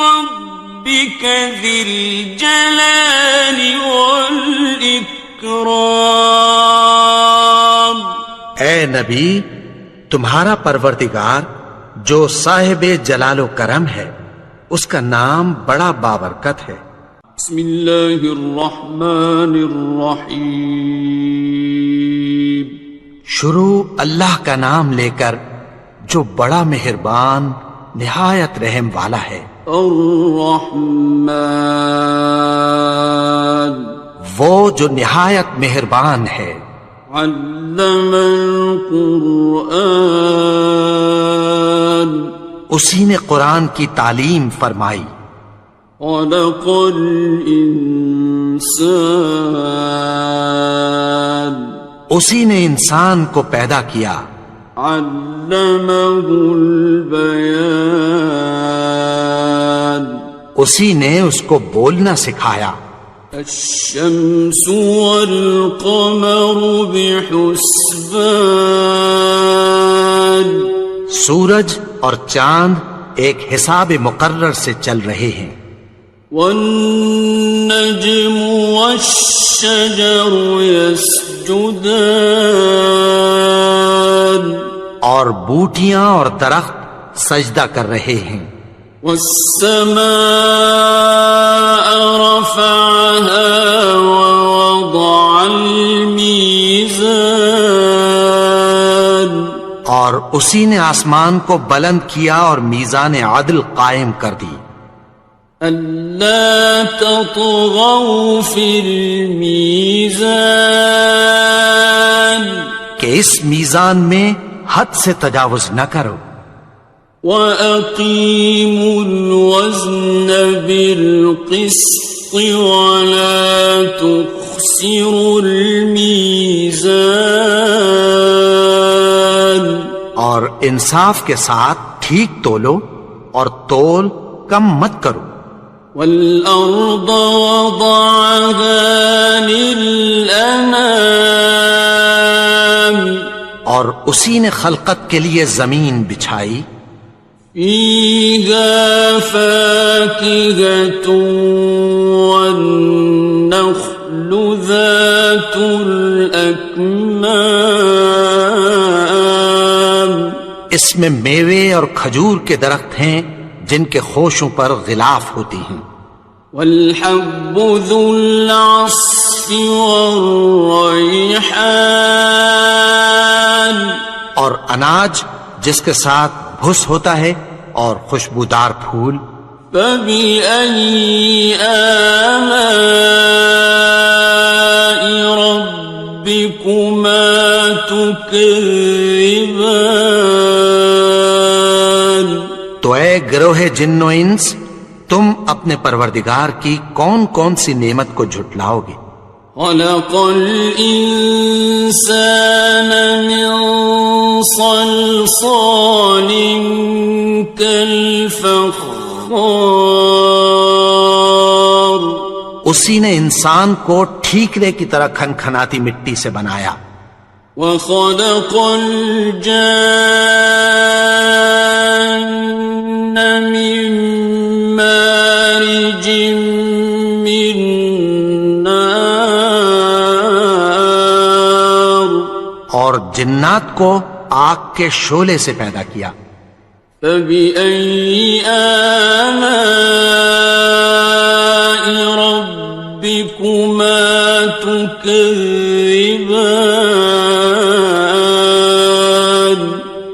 ربک ذی الجلال والاکرام. اے نبی، تمہارا پروردگار جو صاحب جلال و کرم ہے، اس کا نام بڑا بابرکت ہے. بسم اللہ الرحمن الرحیم. شروع اللہ کا نام لے کر جو بڑا مہربان نہایت رحم والا ہے. الرحمن، وہ جو نہایت مہربان ہے. علم القرآن، اسی نے قرآن کی تعلیم فرمائی. خلق الانسان، اسی نے انسان کو پیدا کیا. علمہ البیان، اسی نے اس کو بولنا سکھایا. الشمس والقمر بحسبان، سورج اور چاند ایک حساب مقرر سے چل رہے ہیں. والنجم والشجر يسجدان، اور بوٹیاں اور درخت سجدہ کر رہے ہیں. والسماء رفعها ووضع الميزان، اور اسی نے آسمان کو بلند کیا اور میزان عدل قائم کر دی. ألا تطغوا في الميزان، کہ اس میزان میں حد سے تجاوز نہ کرو. وَأَقِيمُوا الْوَزْنَ بِالْقِسْطِ وَلَا تُخْسِرُوا الْمِيزَانَ، اور انصاف کے ساتھ ٹھیک تولو اور تول کم مت کرو. وَالْأَرْضَ وَضَعَهَا لِلْأَنَامِ، اور اسی نے خلقت کے لیے زمین بچھائی. فِيهَا فَاكِهَةٌ وَالنَّخْلُ ذَاتُ الْأَكْمَامِ، اس میں میوے اور کھجور کے درخت ہیں جن کے خوشوں پر غلاف ہوتی ہیں. وَالْحَبُّ ذُو الْعَصْفِ وَالرَّيْحَانِ، اور اناج جس کے ساتھ بھس ہوتا ہے اور خوشبودار پھول. فَبِأَيِّ آلَاءِ رَبِّكُمَا تُكَذِّبَانِ. تو اے گروہ جن و انس، تم اپنے پروردگار کی کون کون سی نعمت کو جھٹلاؤ گے؟ خلق الإنسان من صلصال كالفخار، اسی نے انسان کو ٹھیکرے کی طرح کھنکھناتی مٹی سے بنایا. وخلق الجان من مارج من نار، اور جنات کو آگ کے شعلے سے پیدا کیا. فبأي آلاء ربكما تكذبان.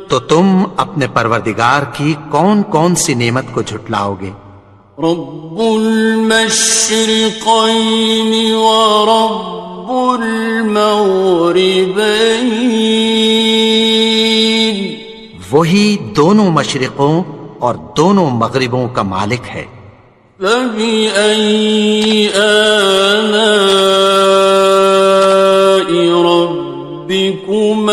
تو تم اپنے پروردگار کی کون کون سی نعمت کو جھٹلاؤ گے؟ رب المشرقين ورب المغربين، وہی دونوں مشرقوں اور دونوں مغربوں کا مالک ہے. فبأي آلاء ربكما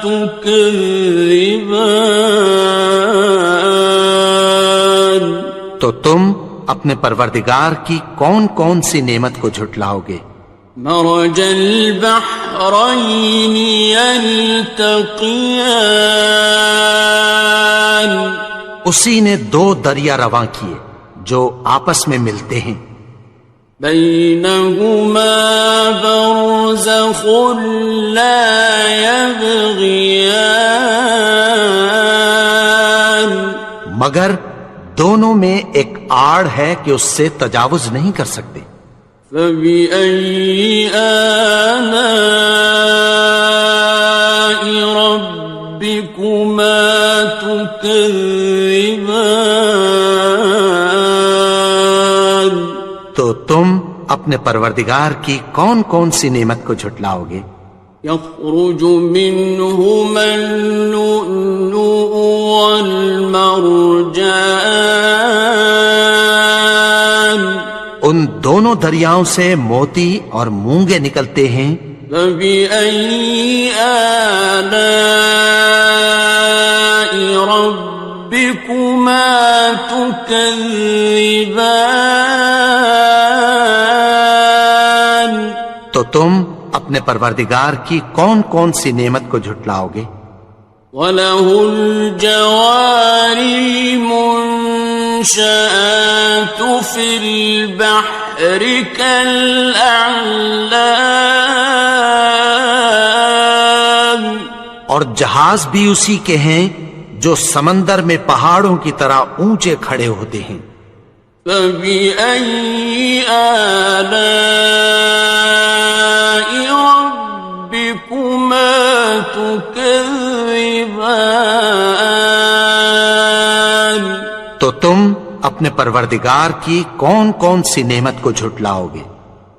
تكذبان؟ تو تم اپنے پروردگار کی کون کون سی نعمت کو جھٹلاؤ گے؟ مرج البحرين يلتقيان، اسی نے دو دریا رواں کیے جو آپس میں ملتے ہیں، بينهما برزخ لا يبغيان، مگر دونوں میں ایک آڑ ہے کہ اس سے تجاوز نہیں کر سکتے۔ فبأي آلاء ربكما تكذبان؟ تو تم اپنے پروردگار کی کون کون سی نعمت کو جھٹلاؤ گے؟ يخرج منهما اللؤلؤ والمرجان، ان دونوں دریاؤں سے موتی اور مونگے نکلتے ہیں۔ فبأي آلاء ربكما تكذبان؟ تو تم اپنے پروردگار کی کون کون سی نعمت کو جھٹلاؤ گے؟ وَلَهُ الْجَوَارِ الْمُنشَآتُ فِي الْبَحْرِ كَالْأَعْلَامِ، اور جہاز بھی اسی کے ہیں جو سمندر میں پہاڑوں کی طرح اونچے کھڑے ہوتے ہیں۔ فَبِأَيِّ آلَاءِ رَبِّكُمَا تُكَذِّبَانِ؟ تو تم اپنے پروردگار کی کون کون سی نعمت کو جھٹلاؤ گے؟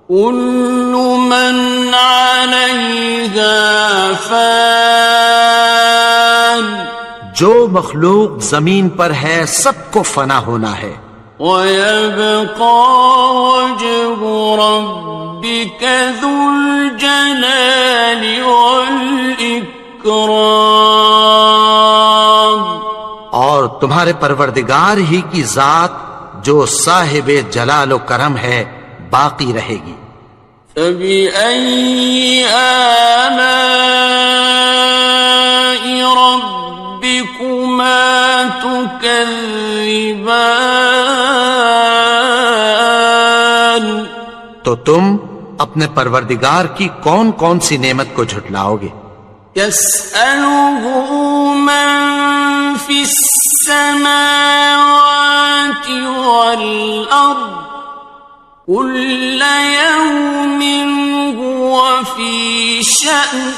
كُلُّ مَنْ عَلَيْهَا فَانٍ، جو مخلوق زمین پر ہے سب کو فنا ہونا ہے، وَيَبْقَى وَجْهُ رَبِّكَ ذُو الْجَلَالِ وَالْإِكْرَامِ، اور تمہارے پروردگار ہی کی ذات جو صاحب جلال و کرم ہے باقی رہے گی۔ فَبِأَيِّ آلَاءِ رَبِّكُمَا تُكَذِّبَانِ؟ تو تم اپنے پروردگار کی کون کون سی نعمت کو جھٹلاؤ گے؟ يَسْأَلُهُ مَن فِي السَّمَاوَاتِ وَالْأَرْضِ كُلَّ يَوْمٍ هُوَ فِي شَأْنٍ،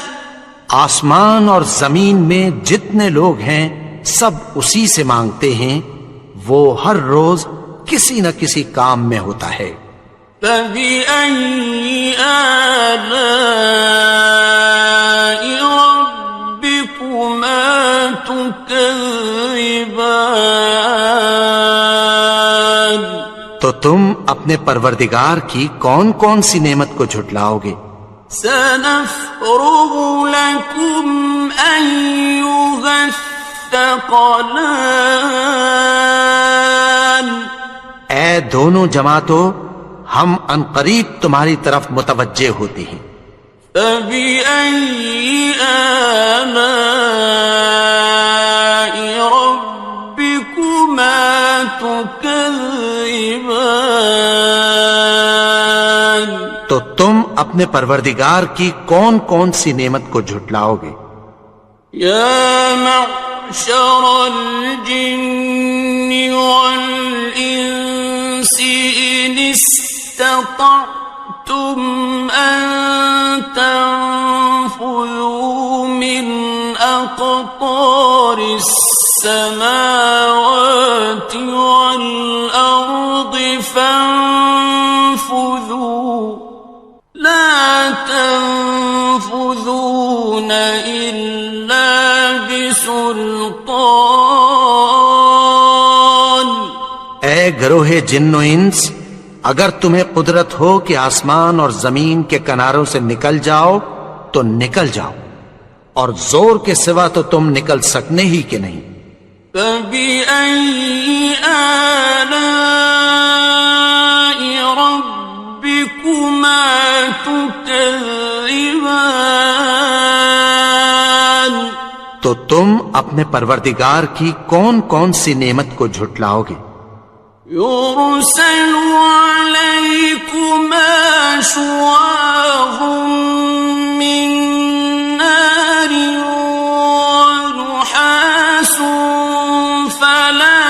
آسمان اور زمین میں جتنے لوگ ہیں سب اسی سے مانگتے ہیں، وہ ہر روز کسی نہ کسی کام میں ہوتا ہے۔ فَبِأَيِّ آلَاءِ رَبِّكُمَا تُكَذِّبَانِ؟ تو تم اپنے پروردگار کی کون کون سی نعمت کو جھٹلاؤ گے؟ سَنَفْرُغُ لَكُمْ أَيُّهَ الثَّقَلَانِ، اے دونوں جماعتوں، ہم عنقریب تمہاری طرف متوجہ ہوتے ہیں۔ فَبِأَيِّ آلَاءِ رَبِّكُمَا تُكَذِّبَانِ؟ تو تم اپنے پروردگار کی کون کون سی نعمت کو جھٹلاؤ گے؟ يَا مَعْشَرَ الْجِنِّ وَالْإِنسِ إِنِ اسْتَطَعْتُمْ أَن تَنفُذُوا مِنْ أَقْطَارِ السَّمَاوَاتِ وَالْأَرْضِ فَانفُذُوا لَا تَنفُذُونَ إِلَّا بِسُلْطَانٍ۔ اے گروہ جن و انس، اگر تمہیں قدرت ہو کہ آسمان اور زمین کے کناروں سے نکل جاؤ تو نکل جاؤ، اور زور کے سوا تو تم نکل سکنے ہی کہ نہیں۔ فَبِأَيِّ آلَاءِ رَبِّكُمَا تُكَذِّبَانِ، تو تم اپنے پروردگار کی کون کون سی نعمت کو جھٹلاؤ گے؟ يُرْسَلُ عَلَيْكُمَا شُوَاظٌ مِّن نَّارٍ وَنُحَاسٌ فَلَا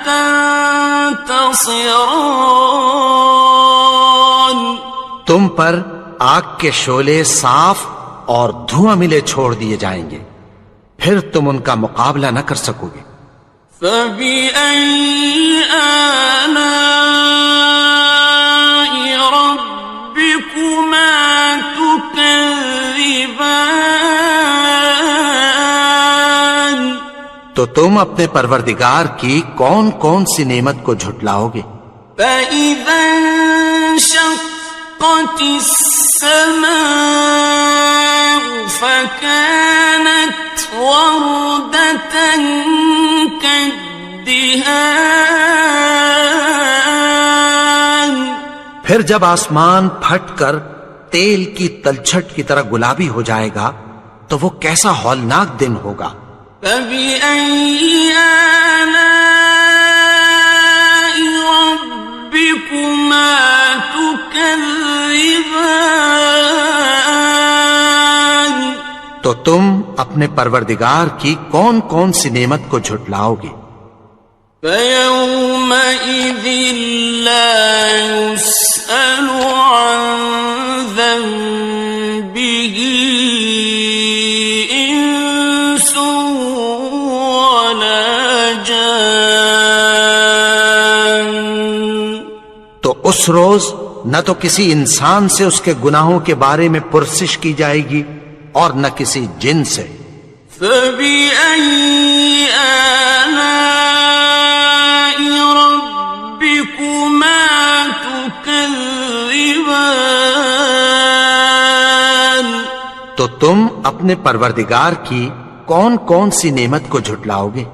تَنتَصِرَانِ، تم پر آگ کے شعلے صاف اور دھواں ملے چھوڑ دیے جائیں گے، پھر تم ان کا مقابلہ نہ کر سکو گے۔ فَبِأَيِّ آلَاءِ رَبِّكُمَا تُكَذِّبَانِ، تو تم اپنے پروردگار کی کون کون سی نعمت کو جھٹلاؤ گے؟ فَإِذَا انشَقَّتِ السَّمَاءُ فَكَانَتْ وَرْدَةً كَالدِّهَانِ، پھر جب آسمان پھٹ کر تیل کی تلچھٹ کی طرح گلابی ہو جائے گا تو وہ کیسا ہولناک دن ہوگا۔ فَبِأَيِّ آلَاءِ رَبِّكُمَا تُكَذِّبَانِ، تو تم اپنے پروردگار کی کون کون سی نعمت کو جھٹلاؤ گے؟ فَيَوْمَئِذٍ لَا يُسْأَلُ عَنْ ذَنبِهِ إِنسٌ وَلَا جَانٌ، تو اس روز نہ تو کسی انسان سے اس کے گناہوں کے بارے میں پرسش کی جائے گی اور نہ کسی جن سے۔ فَبِأَيِّ آلَاءِ رَبِّكُمَا تُكَذِّبَانِ، تو تم اپنے پروردگار کی کون کون سی نعمت کو جھٹلاؤ گے؟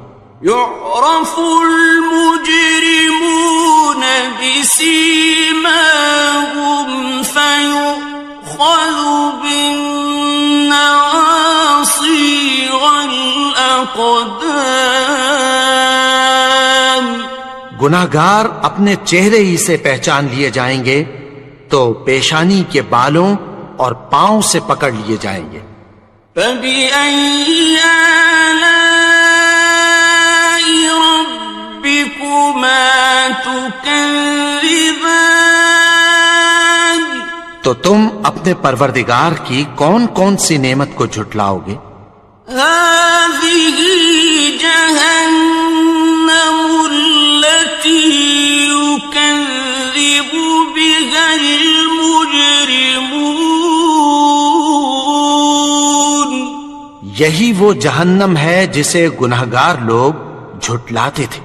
يُعْرَفُ الْمُجْرِمُونَ بِسِيمَاهُمْ فَيُؤْخَذُ بِالنَّوَاصِي وَالْأَقْدَامِ، گناہگار اپنے چہرے ہی سے پہچان لیے جائیں گے تو پیشانی کے بالوں اور پاؤں سے پکڑ لیے جائیں گے۔ فَبِأَيِّ آلَاءِ رَبِّكُمَا تُكَذِّبَانِ، تو تم اپنے پروردگار کی کون کون سی نعمت کو جھٹلاؤ گے؟ هَٰذِهِ جَهَنَّمُ الَّتِي يُكَذِّبُ بِهَا الْمُجْرِمُونَ، یہی وہ جہنم ہے جسے گناہگار لوگ جھٹلاتے تھے۔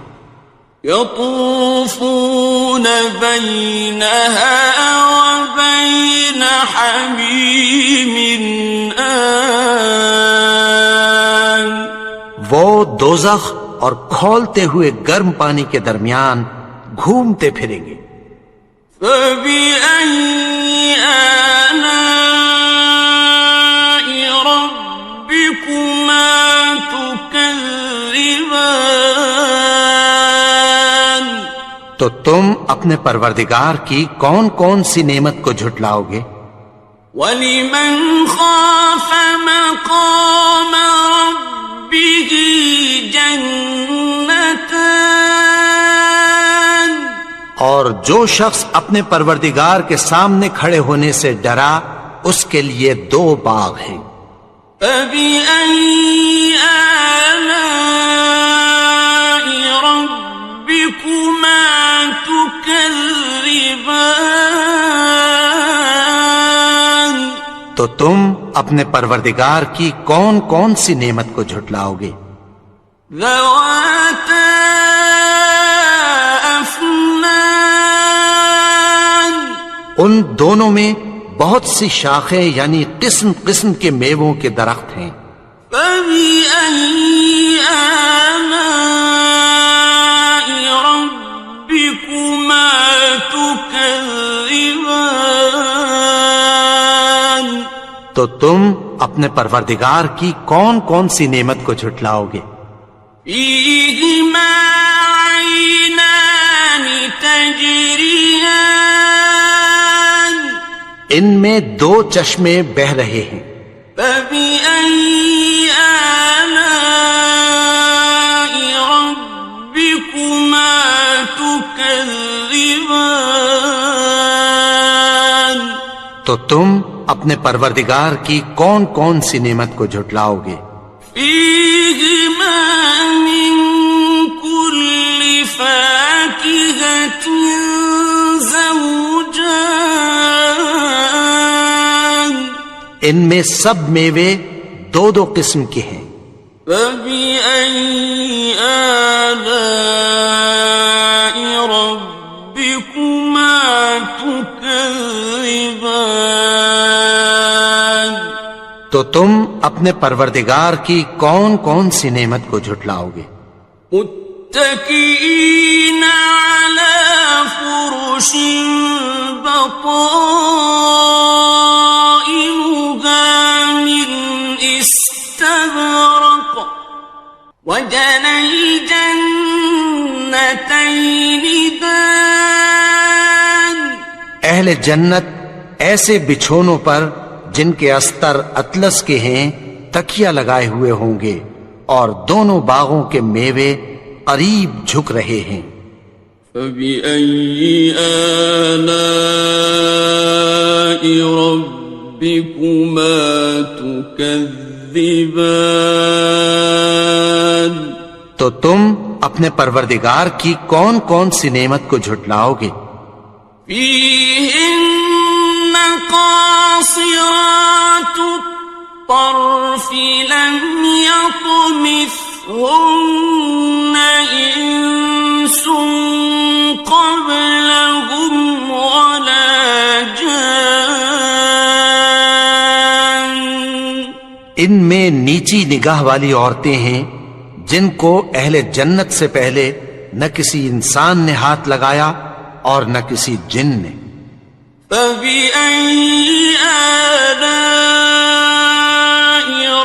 يَطُوفُونَ بَيْنَهَا وَبَيْنَ حَمِيمٍ آنٍ، وہ دوزخ اور کھولتے ہوئے گرم پانی کے درمیان گھومتے پھریں گے۔ فَبِأَيِّ آلَاءِ رَبِّكُمَا تُكَذِّبَانِ، تو تم اپنے پروردگار کی کون کون سی نعمت کو جھٹلاؤ گے؟ وَلِمَنْ خَافَ مَقَامَ رَبِّهِ جَنَّتَانِ، اور جو شخص اپنے پروردگار کے سامنے کھڑے ہونے سے ڈرا اس کے لیے 2 باغ ہیں۔ فَبِأَيِّ آلَاءِ رَبِّكُمَا تُكَذِّبَانِ، تو تم اپنے پروردگار کی کون کون سی نعمت کو جھٹلاؤ گے؟ ذَوَاتَا أَفْنَانٍ أكنان ان دونوں میں بہت سی شاخیں یعنی قسم قسم کے میووں کے درخت ہیں. فبأي آلاء ربكما تكذبان تو تم اپنے پروردگار کی کون کون سی نعمت کو جھٹلاؤ گے؟ فيهما عينان تجريان ان میں دو چشمے بہ رہے ہیں. فبأي آلاء ربكما تكذبان تو تم اپنے پروردگار کی کون کون سی نعمت کو جھٹلاؤ گے؟ فيهما من كل فاكهة زوجان ان میں سب میوے دو دو قسم کے ہیں. فبأي آلاء ربكما تكذبان تو تم اپنے پروردگار کی کون کون سی نعمت کو جھٹلاؤ گے؟ متكئين على فرش بطائنها من استبرق وجنى الجنتين دان اہل جنت ایسے بچھونوں پر جن کے استر اطلس کے ہیں تکیہ لگائے ہوئے ہوں گے اور دونوں باغوں کے میوے قریب جھک رہے ہیں. فبأي آلاء ربكما تكذبان تو تم اپنے پروردگار کی کون کون سی نعمت کو جھٹلاؤ گے؟ فيهن قاصرات الطرف لم يطمثهن إنس قبلهم ولا جان ان میں نیچی نگاہ والی عورتیں ہیں جن کو اہل جنت سے پہلے نہ کسی انسان نے ہاتھ لگایا اور نہ کسی جن نے. فبأي آلاء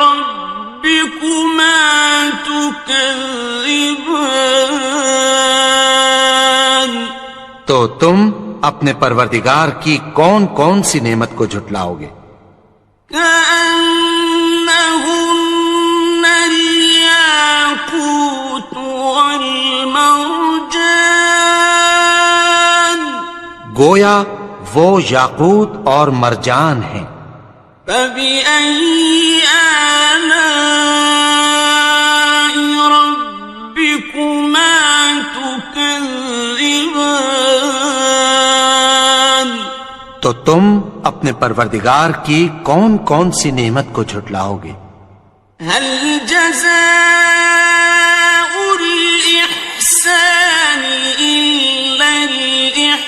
ربكما تكذبان تو تم اپنے پروردگار کی کون کون سی نعمت کو جھٹلاؤ گے؟ كأنهن الياقوت والمرجان گویا وہ یاقوت اور مرجان ہیں. فبأي آلاء ربكما تكذبان تو تم اپنے پروردگار کی کون کون سی نعمت کو جھٹلاؤ گے؟ هل جزاء الإحسان إلا الإحسان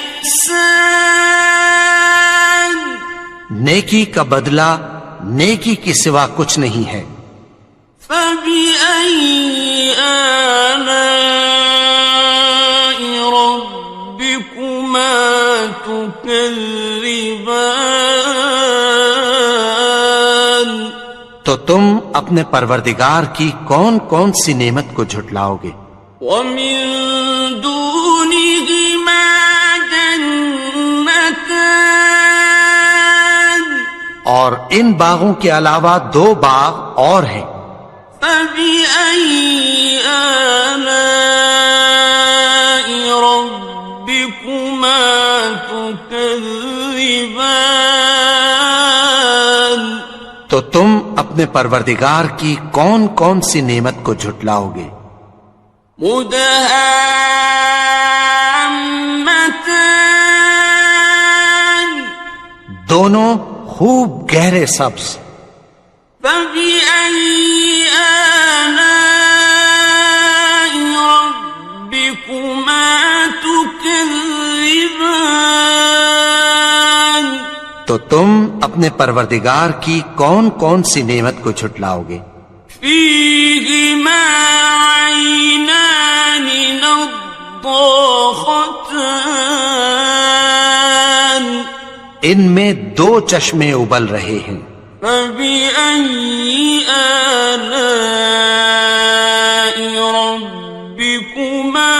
نیکی کا بدلہ نیکی کے سوا کچھ نہیں ہے. فبأي آلاء ربكما تكذبان تو تم اپنے پروردگار کی کون کون سی نعمت کو جھٹلاؤ گے؟ ومن دونهما جنتان اور ان باغوں کے علاوہ دو باغ اور ہیں. فبأي آلاء ربكما تكذبان تو تم اپنے پروردگار کی کون کون سی نعمت کو جھٹلاؤ گے؟ مدهامتان دونوں خوب گہرے سبز. فبأي آلاء ربكما تكذبان تو تم اپنے پروردگار کی کون کون سی نعمت کو جھٹلاؤ گے؟ فيهما عينان نضاختان ان میں دو چشمے ابل رہے ہیں، فبأي آلاء ربكما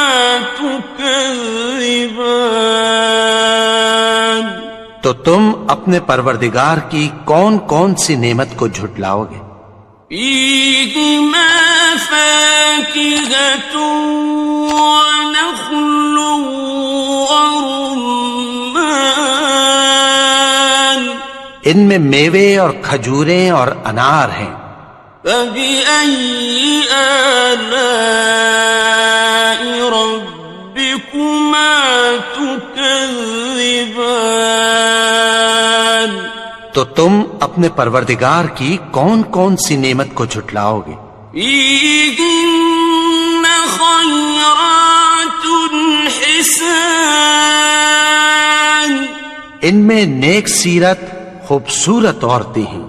تكذبان تو تم اپنے پروردگار کی کون کون سی نعمت کو جھٹلاؤ گے؟ فيهما فاكهة ونخل ورمان ان میں میوے اور کھجوریں اور انار ہیں، فبأي آلاء ربكما تكذبان تو تم اپنے پروردگار کی کون کون سی نعمت کو جھٹلاؤ گے؟ فيهن خيرات حسان ان میں نیک سیرت خوبصورت عورتیں ہیں،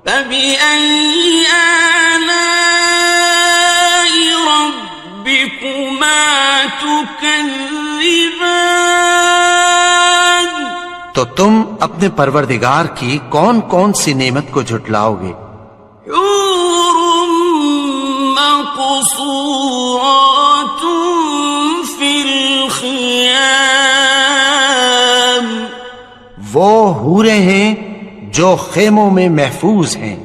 فبأي آلاء ربكما تكذبان تو تم اپنے پروردگار کی کون کون سی نعمت کو جھٹلاؤ گے؟ حور مقصورات في الخيام وہ حوریں ہیں جو خیموں میں محفوظ ہیں،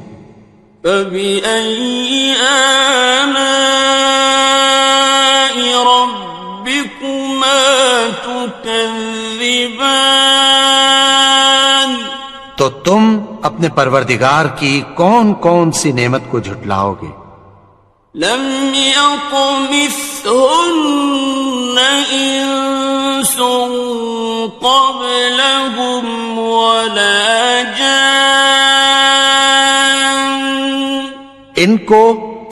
فبأي آلاء ربكما تكذبان تو تم اپنے پروردگار کی کون کون سی نعمت کو جھٹلاؤ گے؟ لم يطمثهن إنس قبلهم ولا جان ان کو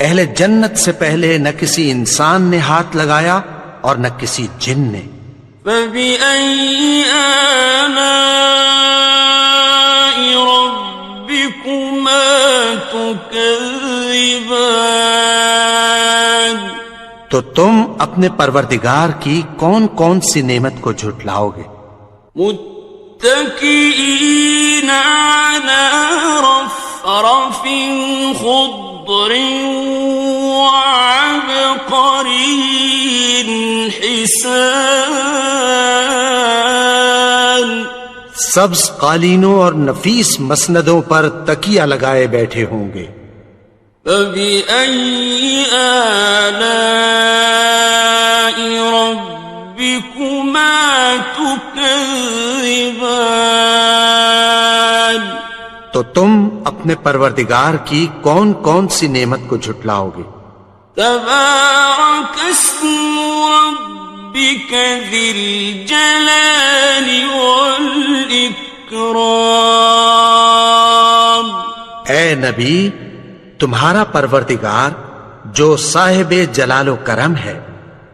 اہل جنت سے پہلے نہ کسی انسان نے ہاتھ لگایا اور نہ کسی جن نے، فبأي آلاء ربكما تكذبان تو تم اپنے پروردگار کی کون کون سی نعمت کو جھٹلاؤ گے؟ متكئين على رفرف خضر وعبقري حسان سبز قالینوں اور نفیس مسندوں پر تکیہ لگائے بیٹھے ہوں گے، فبأي آلاء ربكما تكذبان تو تم اپنے پروردگار کی کون کون سی نعمت کو جھٹلاؤ گے؟ تبارك اسم ربك ذي الجلال والإكرام اے نبی، تمہارا پروردگار جو صاحب جلال و کرم ہے،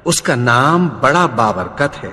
اس کا نام بڑا بابرکت ہے۔